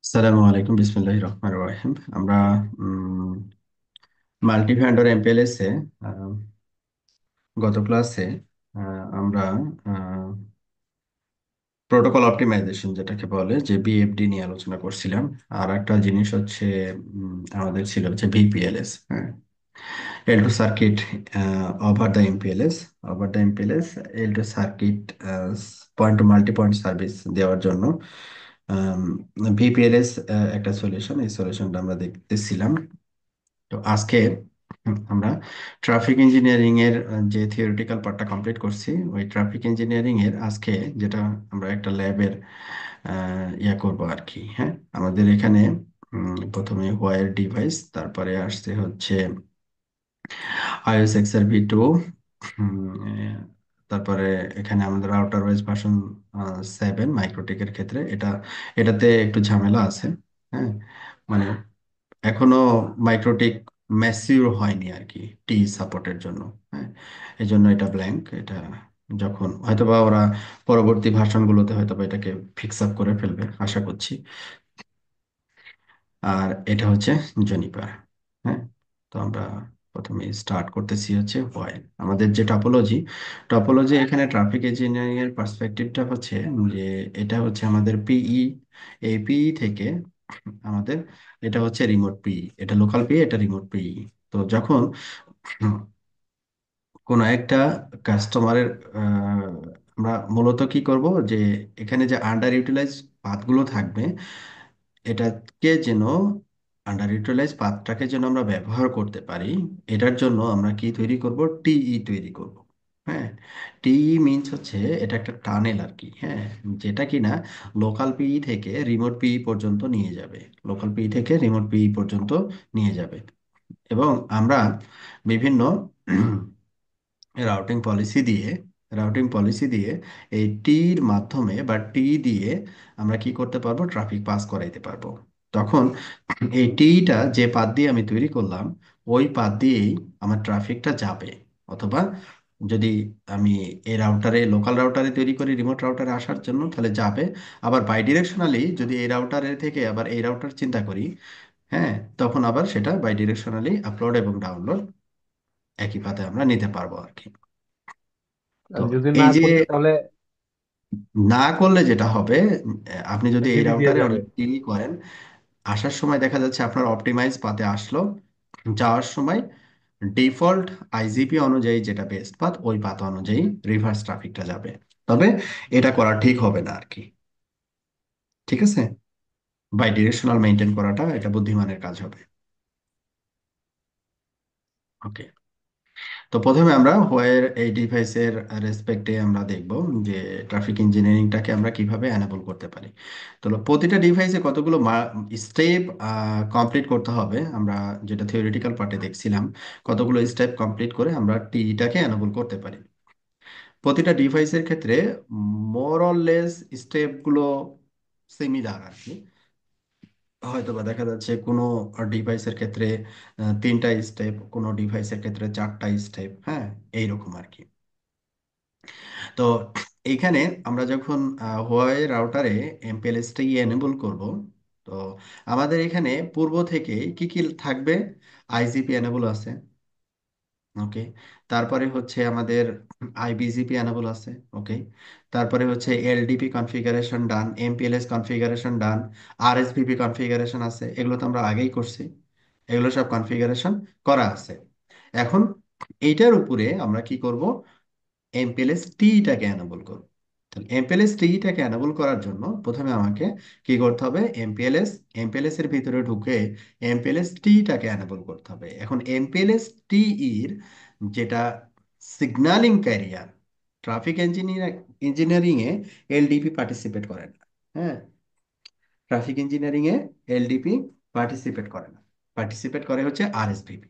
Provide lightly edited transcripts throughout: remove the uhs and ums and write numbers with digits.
আসসালামু আলাইকুম, বিসমিল্লাহির রহমানির রহিম। আমরা মাল্টি ভেন্ডর এমপিএলএস এ গত ক্লাসে আমরা প্রোটোকল অপটিমাইজেশন যেটাকে বলে যে বিএফডি নিয়ে আলোচনা করছিলাম। আর একটা জিনিস হচ্ছে আমাদের ছিল হচ্ছে ভিপিএলএস, হ্যাঁ, L two circuit over the MPLS L two circuit point to multi point service দেওয়ার জন্য ভিপিএলএস একটা সলিউশন। এই সলিউশনটা আমরা দেখতেছিলাম। তো আজকে আমরা ট্রাফিক ইঞ্জিনিয়ারিং এর যে থিওরিটিক্যাল পার্টটা কমপ্লিট করছি, ওই ট্রাফিক ইঞ্জিনিয়ারিং এর আজকে যেটা আমরা একটা ল্যাবের ইয়া করব আর কি। হ্যাঁ, আমাদের এখানে প্রথমে হোয়াইর ডিভাইস, তারপরে আসছে হচ্ছে iOS XRV2, তারপরে এখানে আমাদের রাউটার ওয়াইজ ভার্সন 7 মাইক্রোটিকের ক্ষেত্রে এটাতে একটু ঝামেলা আছে। হ্যাঁ, মানে এখনো মাইক্রোটিক ম্যাচিউর হয়নি আর কি টি সাপোর্টের জন্য। হ্যাঁ, এই জন্য এটা ব্ল্যাঙ্ক। এটা যখন হয়তোবা ওরা পরবর্তী ভার্সনগুলোতে হয়তোবা এটাকে ফিক্স আপ করে ফেলবে আশা করছি। আর এটা হচ্ছে জুনিপার। হ্যাঁ, তো আমরা প্রথমে স্টার্ট করতেছি হচ্ছে হোয়াইল। আমাদের যে টপোলজি এখানে ট্রাফিক ইঞ্জিনিয়ারিং এর পার্সপেক্টিভটা হচ্ছে যে এটা হচ্ছে আমাদের পিই। এই পিই থেকে আমাদের এটা হচ্ছে রিমোট পিই, এটা লোকাল পিই, এটা রিমোট পিই। তো যখন কোনো একটা কাস্টমারের আমরা মূলত কি করব, যে এখানে যে আন্ডার ইউটিলাইজ পাথগুলো থাকবে, এটাকে যেন আন্ডার ইউটিলাইজ পাথটাকে যেন আমরা ব্যবহার করতে পারি, এটার জন্য আমরা কি তৈরি করব, টিই তৈরি করব। হ্যাঁ, টিই মিনস হচ্ছে এটা একটা টানেল আর কি। হ্যাঁ, যেটা কিনা লোকাল পিই থেকে রিমোট পিই পর্যন্ত নিয়ে যাবে, লোকাল পিই থেকে রিমোট পিই পর্যন্ত নিয়ে যাবে। এবং আমরা বিভিন্ন রাউটিং পলিসি দিয়ে রাউটিং পলিসি দিয়ে এই টির মাধ্যমে বা টি দিয়ে আমরা কি করতে পারবো, ট্রাফিক পাস করাইতে পারবো। তখন এই টিটা যে পাথ দিয়ে আমি তৈরি করলাম, ওই পাথ দিয়েই আমার ট্রাফিকটা যাবে। অথবা যদি আমি এই রাউটারে লোকাল রাউটারে তৈরি করি রিমোট রাউটারে আসার জন্য, তাহলে যাবে। আবার বাই ডিরেকশনালি যদি এই রাউটারে থেকে আবার এই রাউটার চিন্তা করি, হ্যাঁ, তখন আবার সেটা বাই ডিরেকশনালি আপলোড এবং ডাউনলোড একই পাতে আমরা নিতে পারবো আর কি। তো আর যদি না এই যে করতে তাহলে না করলে যেটা হবে, আপনি যদি এই জিপি দিয়ে রাউটারে যাবে। অনেক ক্লিক করেন, আসার সময় দেখা যাচ্ছে আপনার অপটিমাইজ পাতে আসলো, যাওয়ার সময় ডিফল্ট আইজিপি অনুযায়ী যেটা বেস্ট পাথ, ওই পাথ অনুযায়ী রিভার্স ট্রাফিকটা যাবে। তবে এটা করা ঠিক হবে না আর কি। ঠিক আছে, বাই ডিরেকশনাল মেনটেন করাটা এটা বুদ্ধিমানের কাজ হবে। ওকে, তো প্রথমে আমরা হোয়ার এই ডিভাইসের রেসপেক্টে আমরা দেখব যে ট্রাফিক ইঞ্জিনিয়ারিংটাকে আমরা কিভাবে এনাবল করতে পারি। তো প্রতিটা ডিভাইসে কতগুলো স্টেপ কমপ্লিট করতে হবে, আমরা যেটা থিওরিটিক্যাল পার্টে দেখছিলাম, কতগুলো স্টেপ কমপ্লিট করে আমরা টিটাকে এনাবল করতে পারি। প্রতিটা ডিভাইসের ক্ষেত্রে মোর অর লেস স্টেপগুলো সিমিলার আর কি। হয়তো বা দেখা যাচ্ছে কোনো ডিভাইসের ক্ষেত্রে তিনটা স্টেপ, কোনো ডিভাইসের ক্ষেত্রে চারটা স্টেপ, হ্যাঁ, এইরকম আর কি। তো এইখানে আমরা যখন হোয়াই রাউটারে এমপিএলএসটা এনেবল করব, তো আমাদের এখানে পূর্ব থেকে কি কি থাকবে, আইজিপি এনেবল আছে। ওকে, তারপরে হচ্ছে আমাদের আইবিজিপি এনেবল আছে। ওকে, তারপরে হচ্ছে এলডিপি কনফিগারেশন ডান, এমপিএলএস কনফিগারেশন ডান, আরএসভিপি কনফিগারেশন আছে, এগুলো তো আমরা আগেই করছি। এগুলো সব কনফিগারেশন করা আছে। এখন এইটার উপরে আমরা কি করব, এমপিএলএস টিটাকে এনাবল করব। তাহলে এমপিএলএস টিটাকে এনাবল করার জন্য প্রথমে আমাকে কি করতে হবে, এমপিএলএস এর ভিতরে ঢুকে এমপিএলএস টিটাকে এনাবল করতে হবে। এখন এমপিএলএস টি এর যেটা সিগন্যালিং ক্যারিয়ার, ট্রাফিক ইঞ্জিনিয়ারিং এ এলডিপি পার্টিসিপেট করে না। হ্যাঁ, ট্রাফিক ইঞ্জিনিয়ারিং এ এলডিপি পার্টিসিপেট করে না, পার্টিসিপেট করে হচ্ছে আরএসভিপি।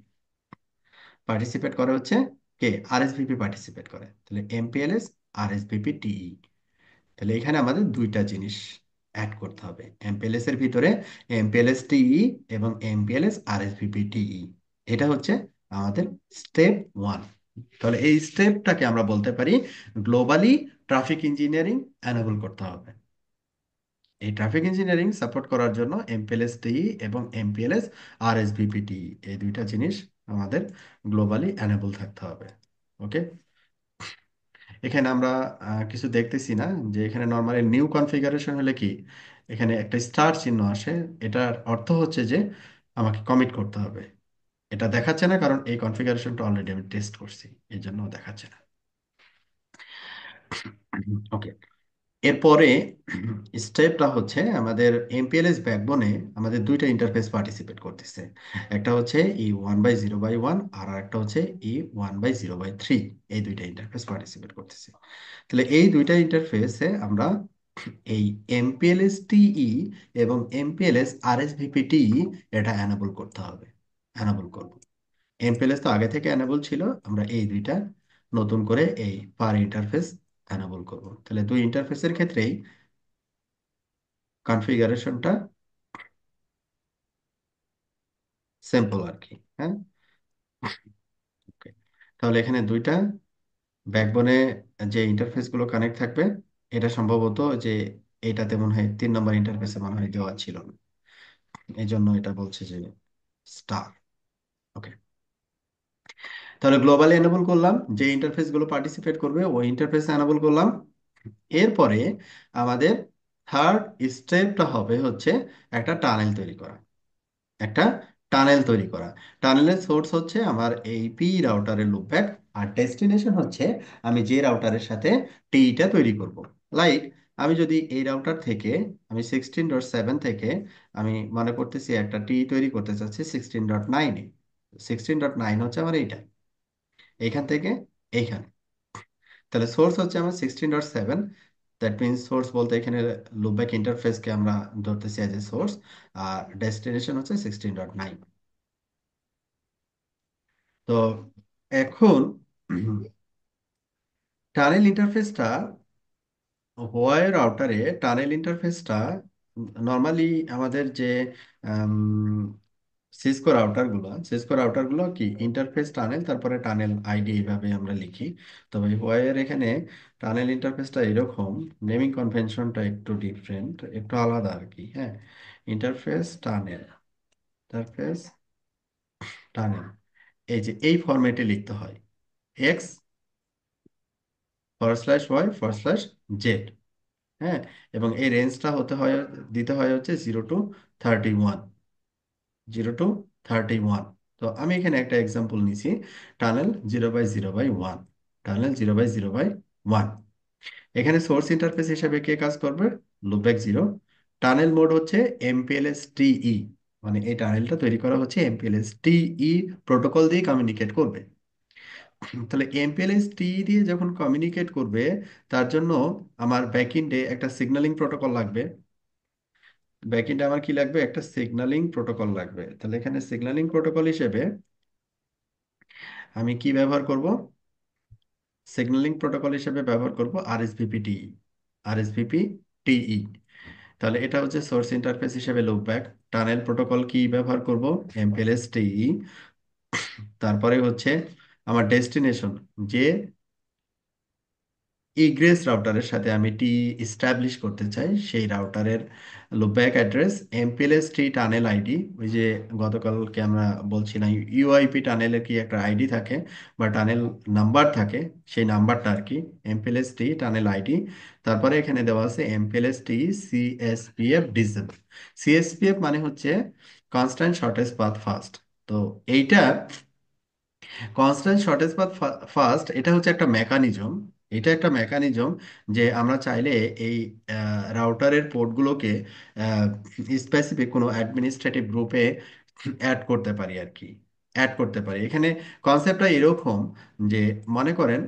পার্টিসিপেট করে হচ্ছে কে, আরএসভিপি পার্টিসিপেট করে। তাহলে এমপিএলএস আরএসভিপি টিই। তাহলে এখানে আমাদের দুইটা জিনিস অ্যাড করতে হবে এমপিএলএস এর ভিতরে, এমপিএলএস টিই এবং এমপিএলএস আরএসভিপি টিই। এটা হচ্ছে আমাদের স্টেপ ওয়ান। তাহলে এই স্টেপটাকে আমরা বলতে পারি গ্লোবালি ট্রাফিক ইঞ্জিনিয়ারিং এনেবল করতে হবে। এই ট্রাফিক ইঞ্জিনিয়ারিং সাপোর্ট করার জন্য এমপিএলএস টিই এবং এমপিএলএস আরএসভিপিটি, এই দুইটা জিনিস আমাদের গ্লোবালি অ্যানেবল থাকতে হবে। ওকে, এখানে আমরা কিছু দেখতেছি না, যে এখানে নর্মালি নিউ কনফিগারেশন হলে কি এখানে একটা স্টার চিহ্ন আসে, এটার অর্থ হচ্ছে যে আমাকে কমিট করতে হবে। এটা দেখাচ্ছে না কারণ এই কনফিগারেশনটা অলরেডি আমি টেস্ট করছি, এই জন্য দেখাচ্ছে না। ওকে, এরপরে স্টেপটা হচ্ছে আমাদের এমপিএলএস ব্যাকবোনে আমাদের দুইটা ইন্টারফেস পার্টিসিপেট করতেছে। একটা হচ্ছে E1/0/1 আর একটা হচ্ছে E1/0/3। এই দুইটা ইন্টারফেস পার্টিসিপেট করতেছে। তাহলে এই দুইটা ইন্টারফেসে আমরা এই এমপিএলএস টিই এবং এমপিএলএস আরএসভিপিটি এটা অ্যানাবল করতে হবে, অ্যানাবল করব। এমপিএলএস তো আগে থেকে অ্যানাবল ছিল, আমরা এই দুইটা নতুন করে এই পার ইন্টারফেস অ্যানাবল করব। তাহলে দুই ইন্টারফেসের ক্ষেত্রেই কনফিগারেশনটা সিম্পল আর কি। হ্যাঁ, ওকে। তাহলে এখানে দুইটা ব্যাকবোনে যে ইন্টারফেস গুলো কানেক্ট থাকবে, এটা সম্ভবত যে এটাতে মনে হয় 3 নম্বর ইন্টারফেসে মনে হয় দেওয়া ছিল না, এই জন্য এটা বলছে যে স্টার। ওকে, তাহলে গ্লোবালি এনেবল করলাম, যে ইন্টারফেস গুলো পার্টিসিপেট করবে ওই ইন্টারফেস এনেবল করলাম। এরপরে আমাদের থার্ড স্টেপটা হবে হচ্ছে একটা টানেল তৈরি করা, একটা টানেল তৈরি করা। টানেলের সোর্স হচ্ছে আমার এই পি রাউটারের লুপব্যাক, আর ডেস্টিনেশন হচ্ছে আমি যে রাউটারের সাথে টিটা তৈরি করব। লাইক আমি যদি এই রাউটার থেকে, আমি 16.7 থেকে আমি মনে করতেছি একটা টি তৈরি করতে চাচ্ছি 16.9-এ। 16.9 হচ্ছে আমার এইটা, এইখান থেকে এইখানে। তাহলে সোর্স হচ্ছে আমার 16.7, দ্যাট মিনস সোর্স বলতে এখানে লুপব্যাক ইন্টারফেসকে আমরা ধরতেছি অ্যাজ এ সোর্স, আর ডেস্টিনেশন হচ্ছে 16.9। তো এখন টানেল ইন্টারফেসটা, হোয়াইর আউটারে টানেল ইন্টারফেসটা নর্মালি আমাদের যে সিসকো রাউটারগুলো কি ইন্টারফেস টানেল তারপরে টানেল আইডি এইভাবে আমরা লিখি। তবে হোয়াইয়ের এখানে টানেল ইন্টারফেসটা এরকম, নেমিং কনভেনশনটা একটু ডিফারেন্ট, একটু আলাদা আর কি। হ্যাঁ, ইন্টারফেস টানেল, ইন্টারফেস টানেল, এই যে এই ফরম্যাটে লিখতে হয়, X/Y/Z। হ্যাঁ, এবং এই রেঞ্জটা হতে হয়, দিতে হয় হচ্ছে 0 to 31, 0 to 31। তো আমি এখানে একটা এক্সাম্পল নিছি, টানেল 0/0/1, টানেল 0/0/1। এখানে সোর্স ইন্টারফেস হিসেবে কে কাজ করবে? Loopback zero. টানেল মোড হচ্ছে এমপিএলএস টিই, মানে এই টানেলটা তৈরি করা হচ্ছে এমপিএলএস টিই প্রোটোকল দিয়ে কমিউনিকেট করবে। তাহলে এমপিএলএস টি দিয়ে যখন কমিউনিকেট করবে, তার জন্য আমার ব্যাকএন্ডে একটা সিগন্যালিং প্রোটোকল লাগবে। ব্যাকএন্ডে আমার কি লাগবে? একটা সিগন্যালিং প্রোটোকল লাগবে। তাহলে এখানে সিগন্যালিং প্রোটোকল হিসেবে আমি কি ব্যবহার করব? সিগন্যালিং প্রোটোকল হিসেবে ব্যবহার করব আরএসভিপি টিই, আরএসভিপি টিই। তাহলে এটা হচ্ছে সোর্স ইন্টারফেস হিসেবে লুপব্যাক। টানেল প্রোটোকল কি ব্যবহার করব? এমপিএলএস টিই। তারপরে হচ্ছে আমার ডেস্টিনেশন, যে ইগ্রেস রাউটারের সাথে আমি টি ইস্টাবলিশ করতে চাই, সেই রাউটারের লুপব্যাক অ্যাড্রেস এমপিএলএস টি টানেল আইডি। ওই যে গতকালকে আমরা বলছিলাম ইউআইপি টানেলের কি একটা আইডি থাকে বা টানেল নাম্বার থাকে, সেই নাম্বারটা আর কি এমপিএলএস টি টানেল আইডি। তারপরে এখানে দেওয়া আছে এমপিএলএস টি সিএসপিএফ ডিসেবল। সিএসপিএফ মানে হচ্ছে কনস্ট্যান্ট শর্টেজ পাথ ফার্স্ট। তো এইটা কনস্ট্যান্ট শর্টেজ পাথ ফার্স্ট, এটা হচ্ছে একটা মেকানিজম। এটা একটা মেকানিজম যে আমরা চাইলে এই রাউটারের পোর্টগুলোকে স্পেসিফিক কোনো অ্যাডমিনিস্ট্রেটিভ গ্রুপে অ্যাড করতে পারি আর কি, অ্যাড করতে পারি। এখানে কনসেপ্টটা এরকম যে মনে করেন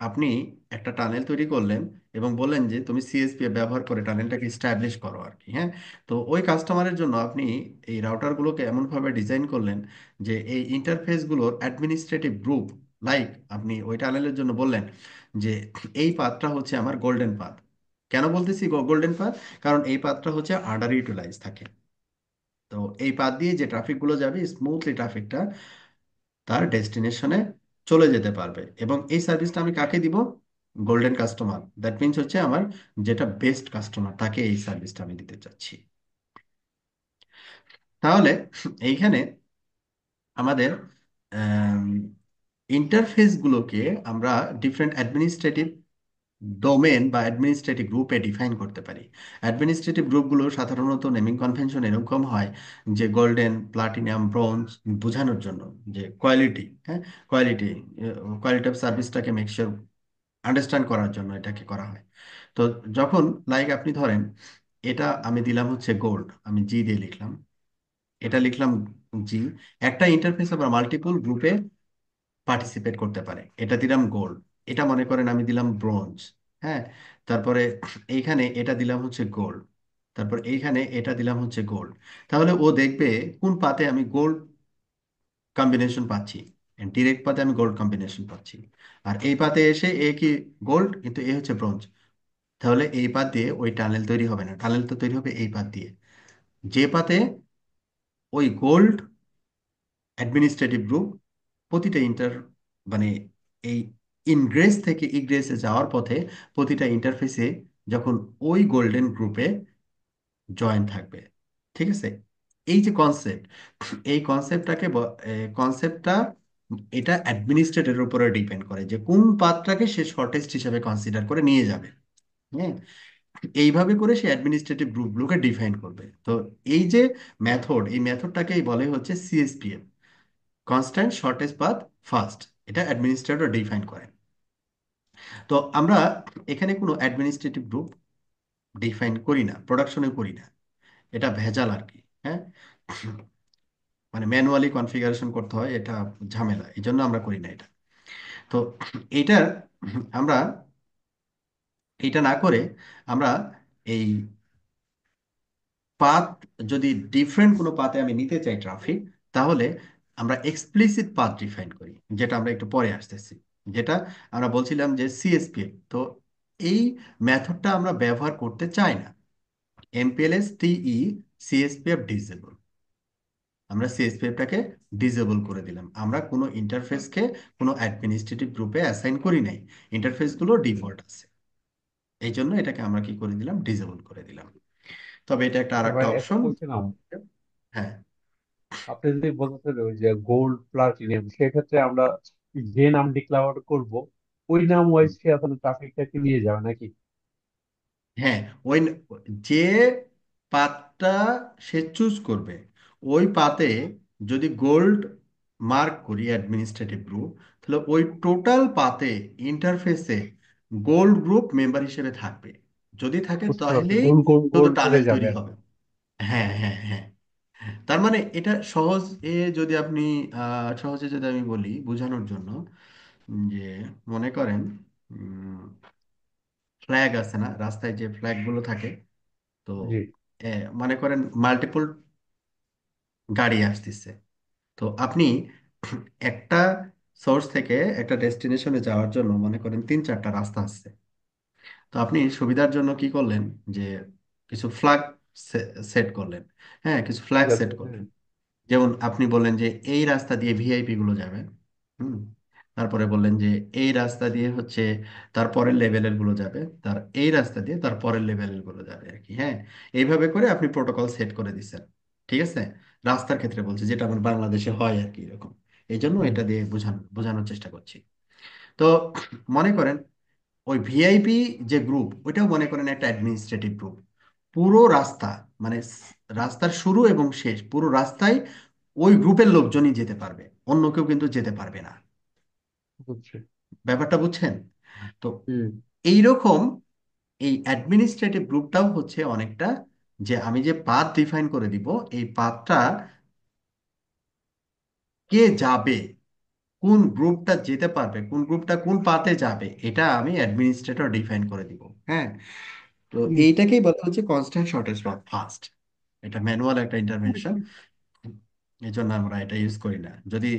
আপনি একটা টানেল তৈরি করলেন এবং বললেন যে তুমি সিএসপি ব্যবহার করে টানেলটাকে স্ট্যাবলিশ করো আর কি। হ্যাঁ, তো ওই কাস্টমারের জন্য আপনি এই রাউটারগুলোকে এমনভাবে ডিজাইন করলেন যে এই ইন্টারফেসগুলোর অ্যাডমিনিস্ট্রেটিভ গ্রুপ, লাইক আপনি ওই টানেলের জন্য বললেন যে এই পাথটা হচ্ছে আমার গোল্ডেন পাথ। কেন বলতেছি গোল্ডেন পাথ? কারণ এই পাথটা হচ্ছে আন্ডার ইউটিলাইজ থাকে। তো এই পাথ দিয়ে যে ট্রাফিকগুলো যাবে স্মুথলি ট্রাফিকটা তার ডেস্টিনেশনে চলে যেতে পারবে। এবং এই সার্ভিসটা আমি কাকে দিব? গোল্ডেন কাস্টমার দ্যাট মিনস হচ্ছে আমার যেটা বেস্ট কাস্টমার, তাকে এই সার্ভিসটা আমি দিতে চাচ্ছি। তাহলে এইখানে আমাদের ইন্টারফেসগুলোকে আমরা ডিফারেন্ট অ্যাডমিনিস্ট্রেটিভ ডোমেন বা অ্যাডমিনিস্ট্রেটিভ গ্রুপে ডিফাইন করতে পারি। অ্যাডমিনিস্ট্রেটিভ গ্রুপগুলো সাধারণত নেমিং কনভেনশন এরকম হয় যে গোল্ডেন, প্লাটিনাম, ব্রোঞ্জ বোঝানোর জন্য, যে কোয়ালিটি, হ্যাঁ, কোয়ালিটি কোয়ালিটি অফ সার্ভিসটাকে মেকশিওর আন্ডারস্ট্যান্ড করার জন্য এটাকে করা হয়। তো যখন লাইক আপনি ধরেন এটা আমি দিলাম হচ্ছে গোল্ড, আমি জি দিয়ে লিখলাম, এটা লিখলাম জি, একটা ইন্টারফেস আবার মাল্টিপল গ্রুপে পার্টিসিপেট করতে পারে, এটা দিলাম গোল্ড। এটা মনে করেন আমি দিলাম ব্রোঞ্জ, হ্যাঁ, তারপরে এইখানে এটা দিলাম হচ্ছে গোল্ড, তারপর এইখানে এটা দিলাম হচ্ছে গোল্ড। তাহলে ও দেখবে কোন পাতে আমি গোল্ড কম্বিনেশন পাচ্ছি, ডিরেক্ট পাতে আমি গোল্ড কম্বিনেশন পাচ্ছি। আর এই পাতে এসে এ কি গোল্ড, কিন্তু এ হচ্ছে ব্রোঞ্জ। তাহলে এই পাত দিয়ে ওই টানেল তৈরি হবে না, টানেল তো তৈরি হবে এই পাত দিয়ে। যে পাতে ওই গোল্ড অ্যাডমিনিস্ট্রেটিভ গ্রুপ প্রতিটা মানে এই ইনগ্রেস থেকে ইগ্রেসে যাওয়ার পথে প্রতিটা ইন্টারফেসে যখন ওই গোল্ডেন গ্রুপে জয়েন থাকবে। ঠিক আছে, এই যে কনসেপ্ট, এই কনসেপ্টটাকে কনসেপ্টটা এটা অ্যাডমিনিস্ট্রেটরের উপরে ডিপেন্ড করে যে কোন পাথটাকে সে শর্টেস্ট হিসেবে কনসিডার করে নিয়ে যাবে। হ্যাঁ, এইভাবে করে সে অ্যাডমিনিস্ট্রেটিভ গ্রুপগুলোকে ডিফাইন করবে। তো এই যে মেথড, এই মেথডটাকেই বলে হচ্ছে সিএসপিএফ, কনস্ট্যান্ট শর্টেস্ট পাথ ফার্স্ট। এটা অ্যাডমিনিস্ট্রেটর ডিফাইন করেন। তো আমরা এখানে কোনো অ্যাডমিনিস্ট্রেটিভ গ্রুপ ডিফাইন করি না, প্রোডাকশনে করি না, এটা ভেজাল আর কি। হ্যাঁ, মানে ম্যানুয়ালি কনফিগারেশন করতে হয়, এটা ঝামেলা, এই জন্য আমরা করি না এটা। তো এইটার আমরা এটা না করে আমরা এই পাথ, যদি ডিফারেন্ট কোনো পাথে আমি নিতে চাই ট্রাফিক, তাহলে আমরা এক্সপ্লিসিট পাথ ডিফাইন করি, যেটা আমরা একটু পরে আসতেছি, যেটা আমরা বলছিলাম যে সিএসপিএফ। তো এই মেথডটা আমরা ব্যবহার করতে চাই না। এমপিএলএস টিই সিএসপিএফ ডিসেবল, আমরা সিএসপিএফটাকে ডিসেবল করে দিলাম। আমরা কোনো ইন্টারফেসকে কোনো অ্যাডমিনিস্ট্রেটিভ গ্রুপে অ্যাসাইন করি নাই, ইন্টারফেসগুলো ডিফল্ট আছে, এই জন্য এটাকে আমরা কি করে দিলাম, ডিসেবল করে দিলাম। তবে এটা একটা আচ্ছা আরেকটা ভাই, একটা অপশন। কোয়েশ্চেন আমার। হ্যাঁ, আপনি যদি বলতেছেন ওই যে গোল্ড প্লাটিনিয়াম, সেক্ষেত্রে আমরা যে নাম ডিক্লেয়ার করব ওই নাম ওয়াইজ সে আসলে ট্রাফিকটাকে নিয়ে যাবে নাকি? হ্যাঁ, ওই যে পাতটা সে চুজ করবে, ওই পাতে যদি গোল্ড মার্ক করি অ্যাডমিনিস্ট্রেটিভ গ্রুপ, তাহলে ওই টোটাল পাতে ইন্টারফেসে গোল্ড গ্রুপ মেম্বার হিসেবে থাকবে। যদি থাকে বুঝতে পারছি, তাহলেই গোল গোল শুধু গোল করে টানেল যাবে তৈরি আর কি। হবে। হ্যাঁ, হ্যাঁ, হ্যাঁ। তার মানে এটা সহজ এ যদি আপনি সহজে যদি আমি বলি বোঝানোর জন্য, যে মনে করেন ফ্ল্যাগ আছে না রাস্তায়, যে ফ্ল্যাগ গুলো থাকে, তো জি। এ, মনে করেন মাল্টিপল গাড়ি আসতেছে, তো আপনি একটা সোর্স থেকে একটা ডেস্টিনেশনে যাওয়ার জন্য মনে করেন 3-4টা রাস্তা আছে। তো আপনি সুবিধার জন্য কি করলেন, যে কিছু ফ্ল্যাগ সেট করলেন। হ্যাঁ, কিছু ঠিক ফ্ল্যাগ আছে, সেট হ্যাঁ। করলেন। যেমন আপনি বললেন যে এই রাস্তা দিয়ে ভিআইপি গুলো যাবে। হুম, তারপরে বললেন যে এই রাস্তা দিয়ে হচ্ছে তারপরের লেভেলের গুলো যাবে, তার এই রাস্তা দিয়ে তারপরের লেভেলের গুলো যাবে আর কি। হ্যাঁ, এইভাবে করে আপনি প্রোটোকল সেট করে দিচ্ছেন। ঠিক আছে, রাস্তার ক্ষেত্রে বলছি, যেটা আমার বাংলাদেশে হয় আর কি এরকম। এই জন্য হুম। এটা দিয়ে বোঝানোর চেষ্টা করছি। তো মনে করেন ওই ভিআইপি যে গ্রুপ, ওইটাও মনে করেন একটা অ্যাডমিনিস্ট্রেটিভ গ্রুপ। পুরো রাস্তা, মানে রাস্তার শুরু এবং শেষ পুরো রাস্তায় ওই গ্রুপের লোকজনই যেতে পারবে, অন্য কেউ কিন্তু যেতে পারবে না। বুঝছি। ব্যাপারটা বুঝছেন? তো হুম। এইরকম এই অ্যাডমিনিস্ট্রেটিভ গ্রুপটাও হচ্ছে অনেকটা, যে আমি যে পাথ ডিফাইন করে দিব, এই পাথটা কে যাবে, কোন গ্রুপটা যেতে পারবে, কোন গ্রুপটা কোন পাথে যাবে, এটা আমি অ্যাডমিনিস্ট্রেটর ডিফাইন করে দিব। হ্যাঁ, তো হুম। এইটাকেই বলা হচ্ছে কনস্ট্যান্ট শর্টেজ পাথ ফার্স্ট। এটা ম্যানুয়াল একটা ইন্টারভেনশন, এই জন্য আমরা এটা ইউজ করি না। যদি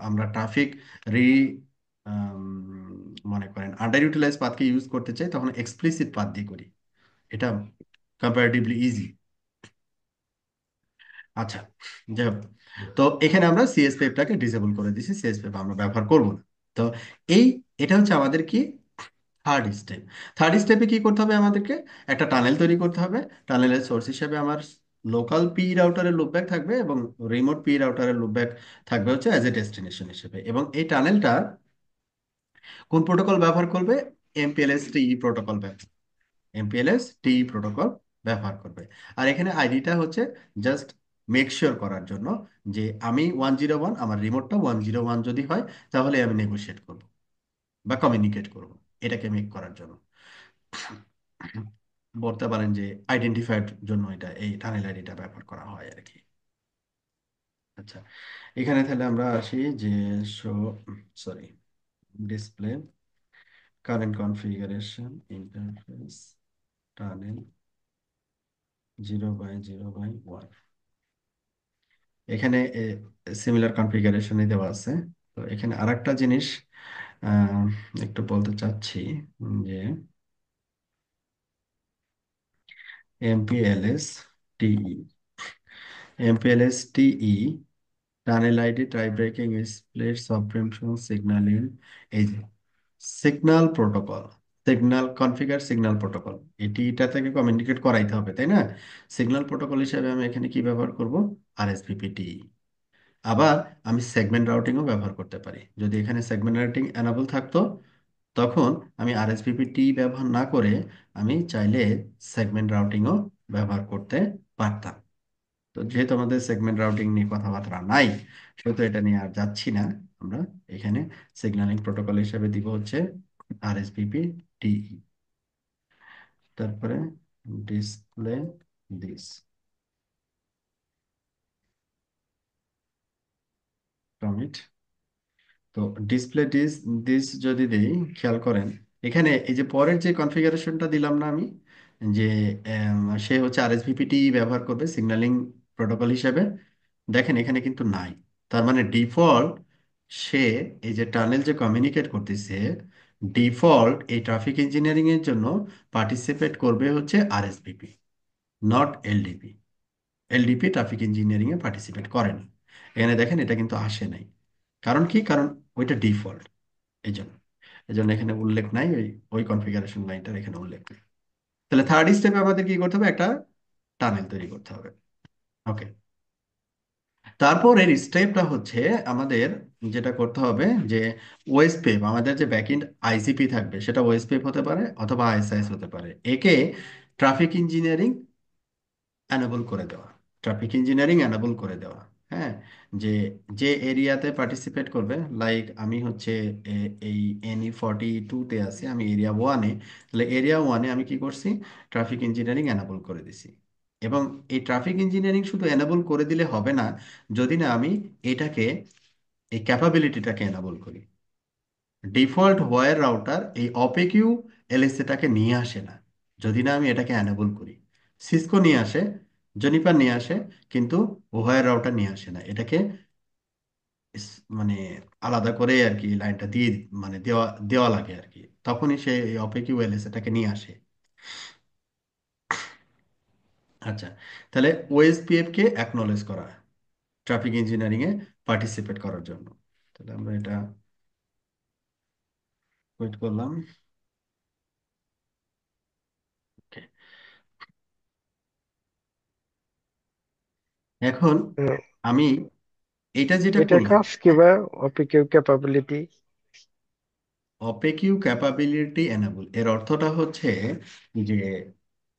আমরা ট্রাফিক রি আম, মনে করেন আন্ডার ইউটিলাইজ পাথকে ইউজ করতে চাই, তখন এক্সপ্লিসিট পাথ দিয়ে করি, এটা কম্পারেটিভলি ইজি। আচ্ছা, যাই হোক, তো এখানে আমরা সিএসপিএফটাকে ডিসেবল করে দিছি, সিএসপিএফ আমরা ব্যবহার করব না। তো এই এটা হচ্ছে আমাদের কি থার্ড স্টেপে কি করতে হবে আমাদেরকে? একটা টানেল তৈরি করতে হবে। টানেলের সোর্স হিসেবে আমার লোকাল পি রাউটারের লুপব্যাক থাকবে, এবং রিমোট পি রাউটারের লুপব্যাক থাকবে হচ্ছে অ্যাজ এ ডেস্টিনেশন হিসেবে। এবং এই টানেলটা কোন প্রোটোকল ব্যবহার করবে? এমপিএলএস টিই প্রোটোকল ব্যবহার এমপিএলএস টিই প্রোটোকল ব্যবহার করবে। আর এখানে আইডিটা হচ্ছে জাস্ট মেক শিওর করার জন্য যে আমি 101, আমার রিমোটটা 101 যদি হয়, তাহলে আমি নেগোশিয়েট করব বা কমিউনিকেট করব, এটাকে মেক করার জন্য বলতে পারেন যে আইডেন্টিফাইড জন্য এটা এই টানেল আইডিটা ব্যবহার করা হয় আর কি। আচ্ছা, এখানে তাহলে আমরা আসি যে show, sorry, display, current configuration, interface, tunnel 0/0/1, এখানে সিমিলার কনফিগারেশনই দেওয়া আছে। তো এখানে আরেকটা জিনিস আহ, একটু বলতে চাচ্ছি যে MPLS TE, MPLS TE tunnel ID, tie breaking, split, সাবপ্রেমশন, সিগন্যালিং, এই যে signal protocol, signal configure signal protocol, এটা থেকে কমিউনিকেট করাইতে হবে, তাই না? সিগন্যাল প্রোটোকল হিসেবে আমি এখানে কি ব্যবহার করব? আরএসভিপিটি। আবার আমি সেগমেন্ট রাউটিংও ব্যবহার করতে পারি। যদি এখানে সেগমেন্ট রাউটিং এনাবল থাকতো, তখন আমি আরএসভিপিটি ব্যবহার না করে আমি চাইলে সেগমেন্ট রাউটিংও ব্যবহার করতে পারতাম। তো যেহেতু আমাদের সেগমেন্ট রাউটিং নিয়ে কথাবার্তা নাই, সেহেতু এটা নিয়ে আর যাচ্ছি না আমরা। এখানে সিগন্যালিং প্রোটোকল হিসেবে দিব হচ্ছে আরএসভিপি টিই। তারপরে ডিসপ্লে দিস, কমিট। তো ডিসপ্লে দিস, দিস যদি দেই, খেয়াল করেন এখানে এই যে পরের যে কনফিগারেশনটা দিলাম না আমি, যে সে হচ্ছে আরএসভিপিটি ব্যবহার করবে সিগন্যালিং প্রোটোকল হিসেবে, দেখেন এখানে কিন্তু নাই। তার মানে ডিফল্ট সে এই যে টানেল যে কমিউনিকেট করতেছে, ডিফল্ট এই ট্রাফিক ইঞ্জিনিয়ারিং এর জন্য পার্টিসিপেট করবে হচ্ছে RSVP, not LDP. LDP traffic engineering এ পার্টিসিপেট করে না। এখানে দেখেন এটা কিন্তু আসে নাই। কারণ কি? কারণ ওইটা ডিফল্ট, এই জন্য, এই জন্য এখানে উল্লেখ নাই, ওই ওই কনফিগারেশন লাইনটার এখানে উল্লেখ নেই। তাহলে থার্ড স্টেপে আমাদের কি করতে হবে? একটা টানেল তৈরি করতে হবে। ওকে, তারপরের স্টেপটা হচ্ছে আমাদের যেটা করতে হবে যে ওএসপিএফ, আমাদের যে ব্যাকএন্ড আইসিপি থাকবে, সেটা ওএসপিএফ হতে পারে অথবা আইএসআইএস হতে পারে, একে ট্রাফিক ইঞ্জিনিয়ারিং অ্যানাবল করে দেওয়া, ট্রাফিক ইঞ্জিনিয়ারিং অ্যানাবল করে দেওয়া। হ্যাঁ, যে যে এরিয়াতে পার্টিসিপেট করবে, লাইক আমি হচ্ছে এই NE42-তে আছি, আমি এরিয়া 1-এ, তাহলে এরিয়া 1-এ আমি কি করছি? ট্রাফিক ইঞ্জিনিয়ারিং অ্যানাবল করে দিছি। এবং এই ট্রাফিক ইঞ্জিনিয়ারিং শুধু অ্যানাবল করে দিলে হবে না, যদি না আমি এটাকে, এই ক্যাপাবিলিটিটাকে অ্যানাবল করি। ডিফল্ট হোয়ার রাউটার এই অপেকিউ এলএসএটাকে নিয়ে আসে না যদি না আমি এটাকে অ্যানেবল করি। সিসকো নিয়ে আসে, জনিপার নিয়ে আসে, কিন্তু হোয়ার রাউটার নিয়ে আসে না এটাকে। মানে আলাদা করে আর কি লাইনটা দিয়ে, মানে দেওয়া দেওয়া লাগে আর কি, তখনই সে এই অপেকিউ এলএসএটাকে নিয়ে আসে। আচ্ছা, তাহলে ওএসপিএফ কে অ্যাকনলেজ করা ট্রাফিক ইঞ্জিনিয়ারিং এ পার্টিসিপেট করার জন্য। তাহলে আমরা এটা ওয়েট করলাম। Okay, এখন আহ, আমি এটা যেটা এটার করলাম, কাজ কি বা অপিকিউ ক্যাপাবিলিটি? অপেকিউ ক্যাপাবিলিটি এনেবল এর অর্থটা হচ্ছে যে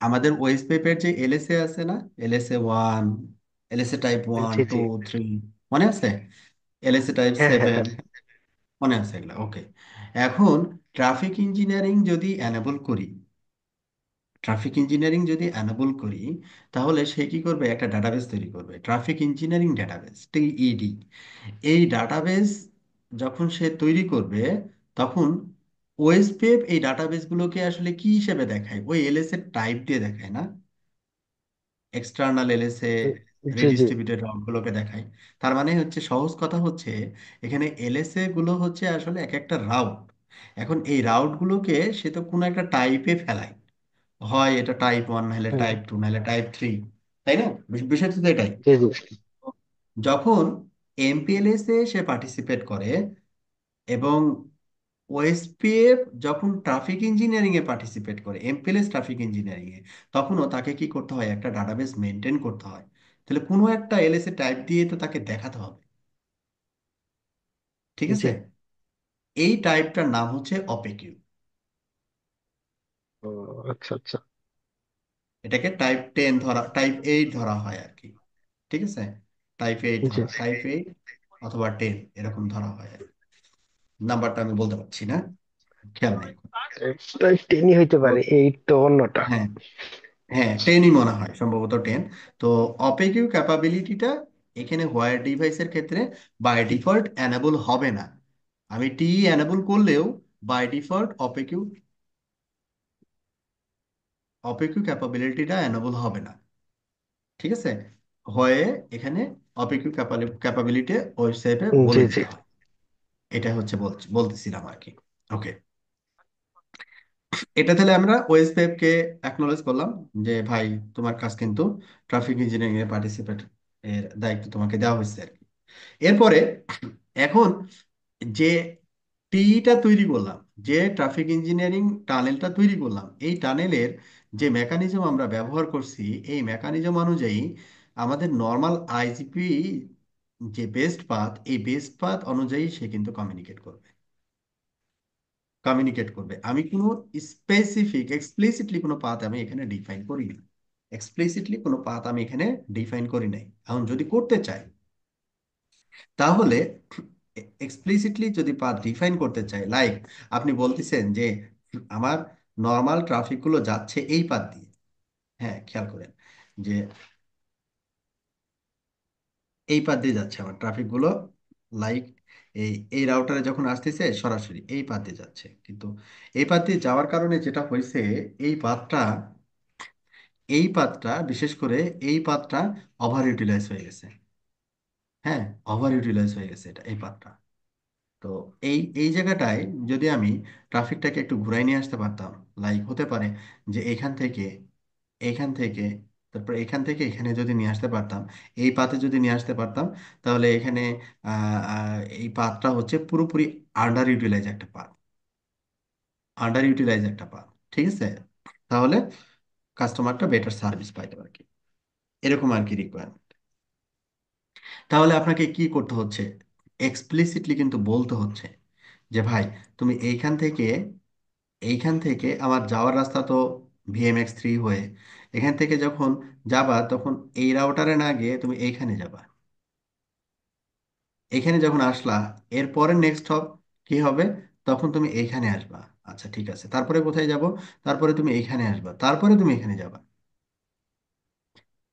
আমাদের ওয়েস্ট পেপের যে এলএসএ আছে না, এলএসএ 1, এলএসএ টাইপ ওয়ান জি টু জি। থ্রি মনে আছে? এলএসএ টাইপ হ্যাঁ হ্যাঁ 7 হ্যাঁ। মনে আছে এগুলা? ওকে, এখন ট্রাফিক ইঞ্জিনিয়ারিং যদি এনেবল করি, ট্রাফিক ইঞ্জিনিয়ারিং যদি এনেবল করি, তাহলে সে কি করবে? একটা ডাটাবেস তৈরি করবে, ট্রাফিক ইঞ্জিনিয়ারিং ডাটাবেস, টিইডি। এই ডাটাবেস যখন সে তৈরি করবে, তখন ওএসপিএফ এই ডাটাবেসগুলোকে আসলে কি হিসেবে দেখায়? ওই এলএস এর টাইপ দিয়ে দেখায় না, এক্সটার্নাল এলএসএ জি জি। রিডিস্ট্রিবিউটেড রাউটগুলোকে দেখায়। তার মানে হচ্ছে, সহজ কথা হচ্ছে, এখানে এলএসএ গুলো হচ্ছে আসলে এক একটা রাউট। এখন এই রাউটগুলোকে সে তো কোনো একটা টাইপে ফেলায়, হয় এটা টাইপ 1, নাহলে হ্যাঁ। টাইপ 2, নাহলে টাইপ 3, তাই না? বিষয়টা তো এটাই। জি জি। যখন এমপিএলএস এ সে পার্টিসিপেট করে এবং ওএসপিএফ যখন ট্রাফিক ইঞ্জিনিয়ারিং এ পার্টিসিপেট করে, এমপিএলএস ট্রাফিক ইঞ্জিনিয়ারিং এ, তখনও তাকে কি করতে হয়, একটা ডাটাবেস মেনটেন করতে হয়। তাহলে কোনো একটা এলএসএ টাইপ দিয়ে তো তাকে দেখাতে হবে, ঠিক জি। আছে? এই টাইপটার নাম হচ্ছে অপেকিউ। ও, আচ্ছা আচ্ছা। এটাকে টাইপ 10 ধরা, টাইপ 8 ধরা হয় আর কি, ঠিক আছে? টাইপ 8 জি ধরা, টাইপ 8 অথবা 10 এরকম ধরা হয় আর কি। নাম্বারটা আমি বলতে পারছি না, খেয়াল নেই। জি, টেনই হইতে তো পারে, এইট তো অন্যটা। হ্যাঁ, হ্যাঁ 10ই মনে হয়, সম্ভবত 10। তো অপেকিউ ক্যাপাবিলিটিটা এখানে হোয়ার ডিভাইসের ক্ষেত্রে বাই ডিফল্ট অ্যানাবল হবে না। আমি টি অ্যানাবল করলেও বাই ডিফল্ট অপেকিউ অপেকিউ ক্যাপাবিলিটিটা অ্যানাবল হবে না, ঠিক আছে? হয়ে এখানে অপেকিউ ক্যাপাবিলিটি ওয়েবসাইটে জি বলে জি। দিতে হয়। এটা হচ্ছে বলতেছিলাম আর কি। ওকে, এটা তাহলে আমরা ওয়েসপেপ কে অ্যাকনলেজ করলাম যে ভাই, তোমার কাজ কিন্তু ট্রাফিক ইঞ্জিনিয়ারিং এর পার্টিসিপেট এর দায়িত্ব তোমাকে দেওয়া হয়েছে আর কি। এরপরে এখন যে টিটা তৈরি করলাম, যে ট্রাফিক ইঞ্জিনিয়ারিং টানেলটা তৈরি করলাম, এই টানেলের যে মেকানিজম আমরা ব্যবহার করছি, এই মেকানিজম অনুযায়ী আমাদের নর্মাল আইজিপি যে বেস্ট পাথ, এই বেস্ট পাথ অনুযায়ী সে কিন্তু কমিউনিকেট করবে। আমি কোনো স্পেসিফিক এক্সপ্লিসিটলি কোনো পাথ আমি এখানে ডিফাইন করি না, এক্সপ্লিসিটলি কোনো পাথ আমি এখানে ডিফাইন করি নাই। এখন যদি করতে চাই, তাহলে এক্সপ্লিসিটলি যদি পাথ ডিফাইন করতে চাই, লাইক আপনি বলতেছেন যে আমার নর্মাল ট্রাফিক গুলো যাচ্ছে এই পাথ দিয়ে। হ্যাঁ, খেয়াল করেন যে এই পাথ দিয়ে যাচ্ছে আমার ট্রাফিক গুলো, লাইক এই এই রাউটারে যখন আসতেছে সরাসরি এই পাথ দিয়ে যাচ্ছে, কিন্তু এই পাথ দিয়ে যাওয়ার কারণে যেটা হয়েছে, এই পাথটা এই পাথটা বিশেষ করে এই পাথটা ওভার ইউটিলাইজ হয়ে গেছে। হ্যাঁ, ওভার ইউটিলাইজ হয়ে গেছে এটা, এই পাথটা। তো এই এই জায়গাটায় যদি আমি ট্রাফিকটাকে একটু ঘুরাই নিয়ে আসতে পারতাম, লাইক হতে পারে যে এখান থেকে তারপর এখান থেকে এখানে যদি নিয়ে আসতে পারতাম, এই পাথে যদি নিয়ে আসতে পারতাম, তাহলে এখানে এই পাথটা হচ্ছে পুরোপুরি আন্ডার ইউটিলাইজ একটা পাথ, আন্ডার ইউটিলাইজ একটা পাথ, ঠিক আছে? তাহলে কাস্টমারটা বেটার সার্ভিস পাইতে আর কি, এরকম আর কি রিকোয়ারমেন্ট। তাহলে আপনাকে কি করতে হচ্ছে, এক্সপ্লিসিটলি কিন্তু বলতে হচ্ছে যে ভাই, তুমি এইখান থেকে আমার যাওয়ার রাস্তা তো VMX3 হয়ে, এখান থেকে যখন যাবা তখন এই রাউটারে না গিয়ে তুমি এইখানে যাবা। এখানে যখন আসলা, এরপরে নেক্সট হব কি হবে, তখন তুমি এইখানে আসবা। আচ্ছা ঠিক আছে, তারপরে কোথায় যাব, তারপরে তুমি এইখানে আসবা, তারপরে তুমি এখানে যাবা।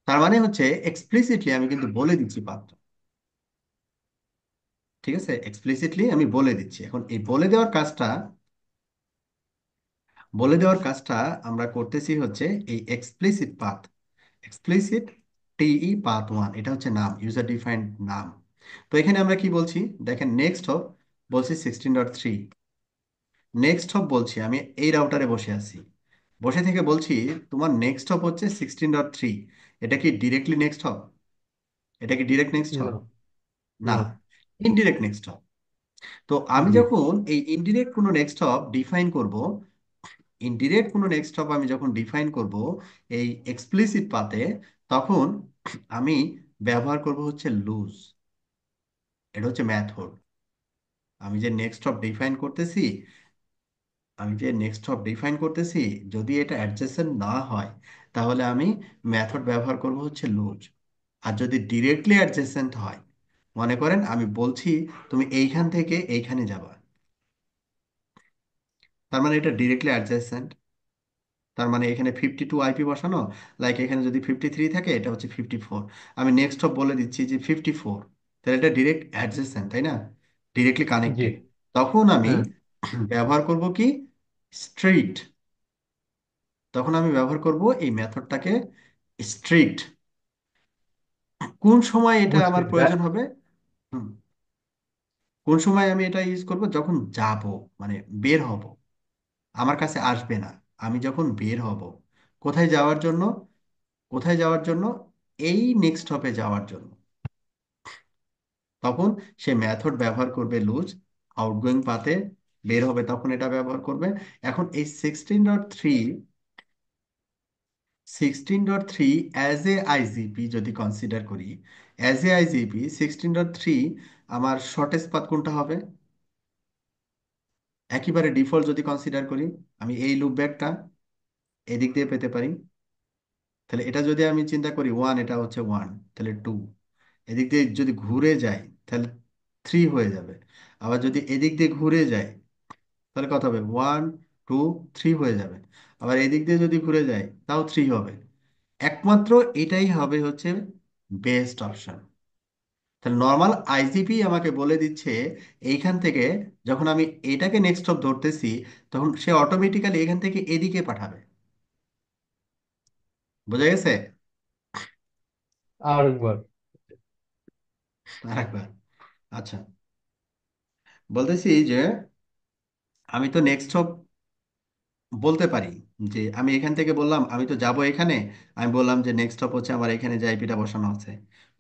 তার মানে হচ্ছে এক্সপ্লিসিটলি আমি কিন্তু বলে দিচ্ছি পাত্র, ঠিক আছে? এক্সপ্লিসিটলি আমি বলে দিচ্ছি। এখন এই বলে দেওয়ার কাজটা আমরা করতেছি হচ্ছে এই explicit path, explicit TE path 1, এটা হচ্ছে নাম, ইউজার ডিফাইন্ড নাম। তো এখানে আমরা কি বলছি, দেখেন নেক্সট হপ বলছি 16.3, নেক্সট হপ বলছি আমি এই রাউটারে বসে আছি, বসে থেকে বলছি তোমার নেক্সট হপ হচ্ছে 16.3। এটা কি ডিরেক্টলি নেক্সট হপ? এটা কি ডিরেক্ট নেক্সট হপ? না না, না। Indirect next hop. তো আমি জি। যখন এই ইনডিরেক্ট কোনো নেক্সট হপ ডিফাইন করব, ইনডিরেক্ট কোনো নেক্সট হপ আমি যখন ডিফাইন করব এই এক্সপ্লিসিট পাতে, তখন আমি ব্যবহার করব হচ্ছে লুজ। এটা হচ্ছে মেথড। আমি যে নেক্সট হপ ডিফাইন করতেছি আমি যে নেক্সট হপ ডিফাইন করতেছি, যদি এটা অ্যাডজেসেন্ট না হয়, তাহলে আমি মেথড ব্যবহার করব হচ্ছে লুজ। আর যদি ডিরেক্টলি অ্যাডজেসেন্ট হয়, মনে করেন আমি বলছি তুমি এইখান থেকে এইখানে যাবা, তার মানে এটা ডিরেক্টলি অ্যাডজেসেন্ট। তার মানে এখানে 52 IP বসানো, লাইক এখানে যদি 53 থাকে, এটা হচ্ছে 54। আমি নেক্সট হপ বলে দিচ্ছি যে 54, তাহলে এটা ডিরেক্ট অ্যাডজেসেন্ট, তাই না? ডিরেক্টলি জি। কানেক্টেড। তখন আমি হ্যাঁ। ব্যবহার করব কি, স্ট্রিক্ট। তখন আমি ব্যবহার করব এই মেথডটাকে, স্ট্রিক্ট। কোন সময় এটা বুঝছি। আমার প্রয়োজন হবে? হুম, কোন সময় আমি এটা ইউজ করব, যখন যাব, মানে বের হব, আমার কাছে আসবে না, আমি যখন বের হব। কোথায় যাওয়ার জন্য? কোথায় যাওয়ার জন্য? এই নেক্সট হপে যাওয়ার জন্য। তখন সে মেথড ব্যবহার করবে লুজ, আউটগোয়িং পাথে বের হবে তখন এটা ব্যবহার করবে। এখন এই 16.3, 16.3 অ্যাজ এ আইজিপি যদি কনসিডার করি, অ্যাজ এ আইজিপি 16.3 আমার শর্টেস্ট পাথ কোনটা হবে? একেবারে ডিফল্ট যদি কনসিডার করি, আমি এই লুপ ব্যাকটা এদিক দিয়ে পেতে পারি। তাহলে এটা যদি আমি চিন্তা করি ওয়ান, এটা হচ্ছে ওয়ান, তাহলে টু, এদিক দিয়ে যদি ঘুরে যায় তাহলে থ্রি হয়ে যাবে। আবার যদি এদিক দিয়ে ঘুরে যায় তাহলে কত হবে? ওয়ান, টু, থ্রি হয়ে যাবে। আবার এদিক দিয়ে যদি ঘুরে যায় তাও থ্রি হবে। একমাত্র এটাই হবে হচ্ছে বেস্ট অপশন। তাহলে নর্মাল আইজিপি আমাকে বলে দিচ্ছে এইখান থেকে, যখন আমি এটাকে নেক্সট স্টপ ধরতেছি তখন সে অটোমেটিক্যালি এখান থেকে এদিকে পাঠাবে। বোঝা গেছে? আরেকবার। আরেকবার। আচ্ছা, বলতেছি যে আমি তো নেক্সট বলতে পারি যে আমি এখান থেকে বললাম আমি তো যাব এখানে, আমি বললাম যে নেক্সট স্টপ হচ্ছে আমার এখানে যে আইপিটা বসানো আছে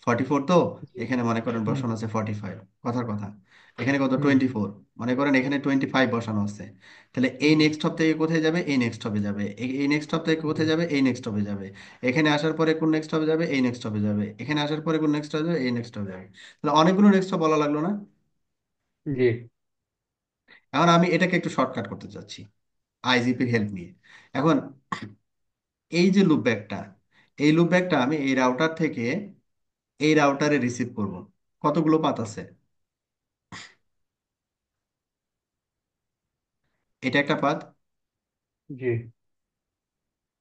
44, তো জি। এখানে মনে করেন হুম বসানো আছে 45, কথার কথা। এখানে কত? হুম 24, মনে করেন এখানে 25 বসানো আছে। তাহলে এই হুম নেক্সট স্টপ থেকে কোথায় যাবে? এই নেক্সট স্টপে যাবে। এই নেক্সট স্টপ থেকে হুম কোথায় যাবে? এই নেক্সট স্টপে যাবে। এখানে আসার পরে কোন নেক্সট স্টপে যাবে? এই নেক্সট স্টপে যাবে। এখানে আসার পরে কোন নেক্সট স্টপে যাবে? এই নেক্সট স্টপে যাবে। তাহলে অনেকগুলো নেক্সট স্টপ বলা লাগলো না? জি এখন আমি এটাকে একটু শর্টকাট করতে চাচ্ছি আইজিপির হেল্প নিয়ে। এখন এই যে লুপ ব্যাকটা, এই লুপ ব্যাকটা আমি এই রাউটার থেকে এই রাউটারে রিসিভ করব। কতগুলো পাত আছে? এটা একটা পাত। জি।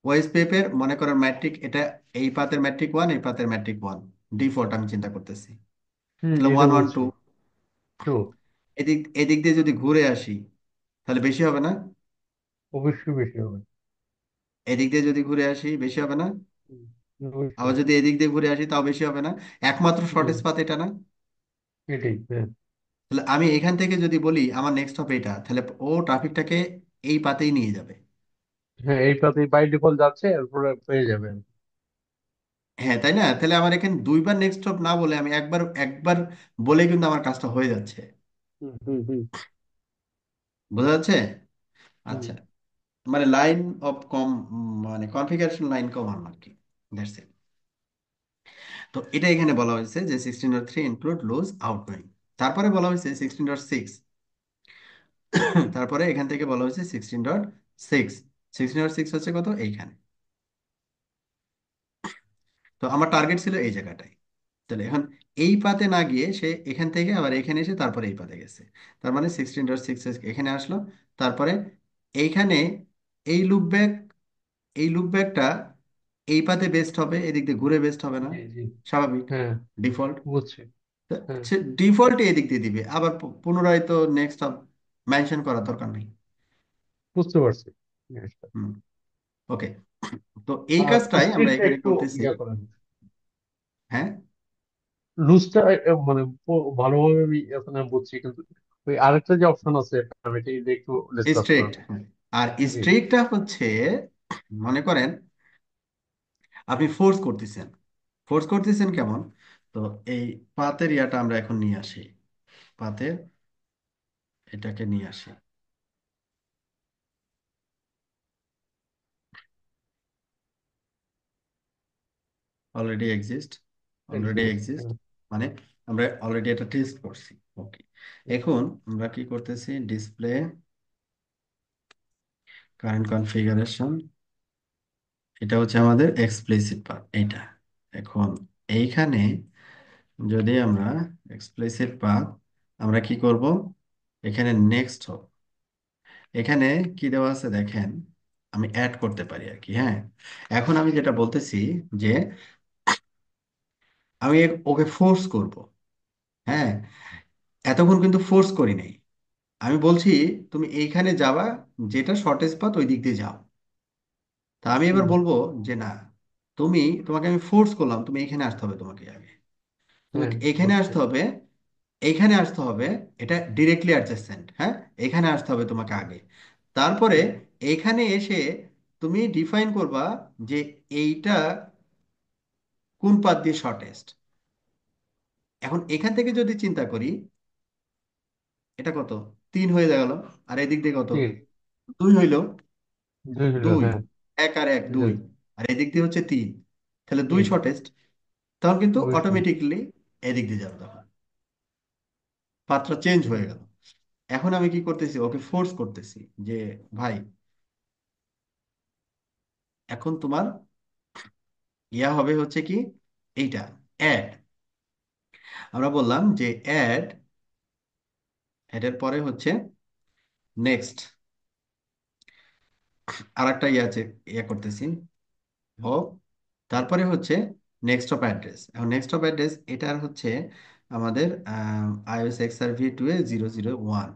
ওএস পেপের মনে করেন ম্যাট্রিক এটা, এই পাতের ম্যাট্রিক ওয়ান, এই পাতের ম্যাট্রিক ওয়ান, ডিফল্ট আমি চিন্তা করতেছি। হুম, তাহলে এটা ওয়ান ওয়ান বুঝছি। টু। তো এদিক এদিক দিয়ে যদি ঘুরে আসি তাহলে বেশি হবে না? অবশ্যই বেশি হবে। এদিক দিয়ে যদি ঘুরে আসি বেশি হবে না? হুম, অবশ্যই। আবার যদি এদিক দিয়ে ঘুরে আসি তাও বেশি হবে না? একমাত্র হুম, শর্টেস্ট পাথ এটা না? এটাই, হ্যাঁ। তাহলে আমি এখান থেকে যদি বলি আমার নেক্সট হবে এটা, তাহলে ও ট্রাফিকটাকে এই পাতেই নিয়ে যাবে। হ্যাঁ, এই পাতে বাই ডিফল্ট যাচ্ছে, এরপরে পেয়ে যাবেন। হ্যাঁ, তাই না? তাহলে আমার এখানে দুইবার নেক্সট স্টপ না বলে আমি একবার একবার বলে কিন্তু আমার কাজটা হয়ে যাচ্ছে। হুম হুম হুম বোঝা যাচ্ছে? হুম। আচ্ছা, মানে লাইন অফ কম, মানে কনফিগারেশন লাইন কমান আর কি। That's it. তো এটা এখানে বলা হয়েছে যে 16.3 ইনক্লুড লুজ আউটগোয়িং। তারপরে বলা হয়েছে 16.6। তারপরে এখান থেকে বলা হয়েছে 16.6। 16.6 হচ্ছে কত? এইখানে। তো আমার টার্গেট ছিল এই জায়গাটায়। তাহলে এখন এই পাতে না গিয়ে সে এখান থেকে আবার এখানে এসে তারপরে এই পাতে গেছে। তার মানে 16.6 এখানে আসলো। তারপরে এইখানে এই লুপ ব্যাক, এই লুপ ব্যাকটা এই পাতে বেস্ট হবে, এদিক দিয়ে ঘুরে বেস্ট হবে না? জি জি। স্বাভাবিক, হ্যাঁ, ডিফল্ট। বুঝছি। হ্যাঁ, ডিফল্ট এদিক দিয়ে দিবে, আবার পুনরায় তো নেক্সট মেনশন করার দরকার নেই। বুঝতে পারছি জিনিসটা। হুম, ওকে। তো এই আর কাজটাই আমরা স্ট্রিকটা এখানে একটু করতেছি। ইয়া করেন। হ্যাঁ, লুজটা মানে ভালোভাবে আমি এখন বুঝছি, কিন্তু ওই আরেকটা যে অপশন আছে, আমি এটা একটু ডিসকাস স্ট্রিক্ট। করেন। আর জি। স্ট্রিক্টটা হচ্ছে মনে করেন আপনি ফোর্স করতেছেন। ফোর্স করতেছেন কেমন? তো এই পাতের ইয়াটা আমরা এখন নিয়ে আসি, পাতের এটাকে নিয়ে আসি। Already exist, already exist, exist, হ্যাঁ। মানে আমরা অলরেডি এটা টেস্ট করছি। ওকে, এখন আমরা কি করতেছি? ডিসপ্লে কারেন্ট কনফিগারেশন, এটা হচ্ছে আমাদের এক্সপ্লিসিট পাথ এইটা। এখন এইখানে যদি আমরা এক্সপ্লিসিট পাথ, আমরা কি করব? এখানে নেক্সট, এখানে কি দেওয়া আছে দেখেন, আমি অ্যাড করতে পারি আর কি। হ্যাঁ, এখন আমি যেটা বলতেছি যে আমি ওকে ফোর্স করব। হ্যাঁ, এতক্ষণ কিন্তু ফোর্স করি নাই। আমি বলছি তুমি এইখানে যাবা, যেটা শর্টেজ পাথ ওই দিক দিয়ে যাও। তা আমি এবার হুম, বলবো যে না, তুমি, তোমাকে আমি ফোর্স করলাম তুমি এখানে আসতে হবে, তোমাকে আগে তুমি হ্যাঁ, এখানে বুঝছি। আসতে হবে, এইখানে আসতে হবে। এটা ডিরেক্টলি অ্যাডজেসেন্ট। হ্যাঁ, এখানে আসতে হবে তোমাকে হুম, আগে। তারপরে হুম, এইখানে এসে তুমি ডিফাইন করবা যে এইটা কোন পাথ দিয়ে শর্টেস্ট। এখন এখান থেকে যদি চিন্তা করি, এটা কত? তিন হয়ে গেল। আর এদিক দিয়ে কত? 3, দুই হইল। 2 হলো, দুই, হ্যাঁ। এক আর এক দুই। 2, আর এদিক দিয়ে হচ্ছে তিন। তাহলে দুই 3, শর্টেস্ট। তখন কিন্তু অবশ্যই। অটোমেটিকলি এদিক দিয়ে যাবে তখন। পাত্র চেঞ্জ হয়ে হুম, গেল। এখন আমি কি করতেছি, ওকে ফোর্স করতেছি যে ভাই, এখন তোমার ইয়া হবে হচ্ছে কি, এইটা অ্যাড। আমরা বললাম যে অ্যাড, এর পরে হচ্ছে নেক্সট। আর একটা ইয়ে আছে, ইয়ে করতেছি, হোক। তারপরে হচ্ছে নেক্সট অফ অ্যাড্রেস। এখন নেক্সট অফ অ্যাড্রেস এটার হচ্ছে আমাদের iOS XRV 2 এ 001।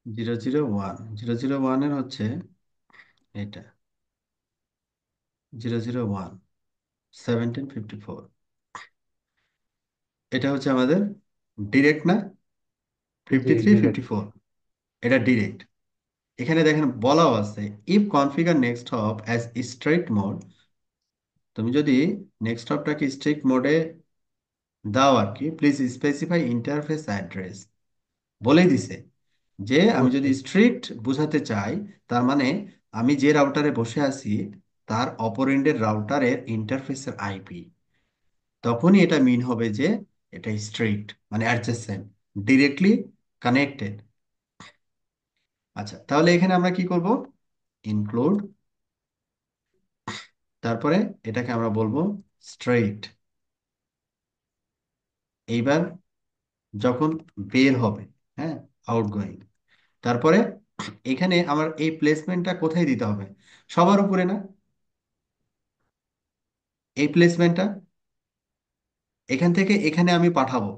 001, 001 এর হচ্ছে এটা 001 1754। এটা হচ্ছে আমাদের ডিরেক্ট না, জি, 53 ডিরেক্ট। 54। এটা ডিরেক্ট। এখানে দেখেন বলাও আছে, if configure next hop as strict mode. তুমি যদি নেক্সট হপটাকে স্ট্রিক্ট মোডে দাও আর কি, প্লিজ স্পেসিফাই ইন্টারফেস অ্যাড্রেস। বলেই দিছে যে আমি যদি অবশ্যই। স্ট্রিক্ট বোঝাতে চাই, তার মানে আমি যে রাউটারে বসে আছি তার অপর এন্ডের রাউটারের ইন্টারফেসের আইপি, তখনই এটা মিন হবে যে এটা স্ট্রিক্ট, মানে অ্যাডজেসেন্ট, ডিরেক্টলি কানেক্টেড। আচ্ছা, তাহলে এখানে আমরা কি করব, ইনক্লুড, তারপরে এটাকে আমরা বলবো স্ট্রেইট। এইবার যখন বের হবে, হ্যাঁ, আউটগোয়িং, তারপরে এখানে আমার এই প্লেসমেন্টটা কোথায় দিতে হবে? সবার উপরে না? এই প্লেসমেন্টটা এখান থেকে এখানে আমি পাঠাবো,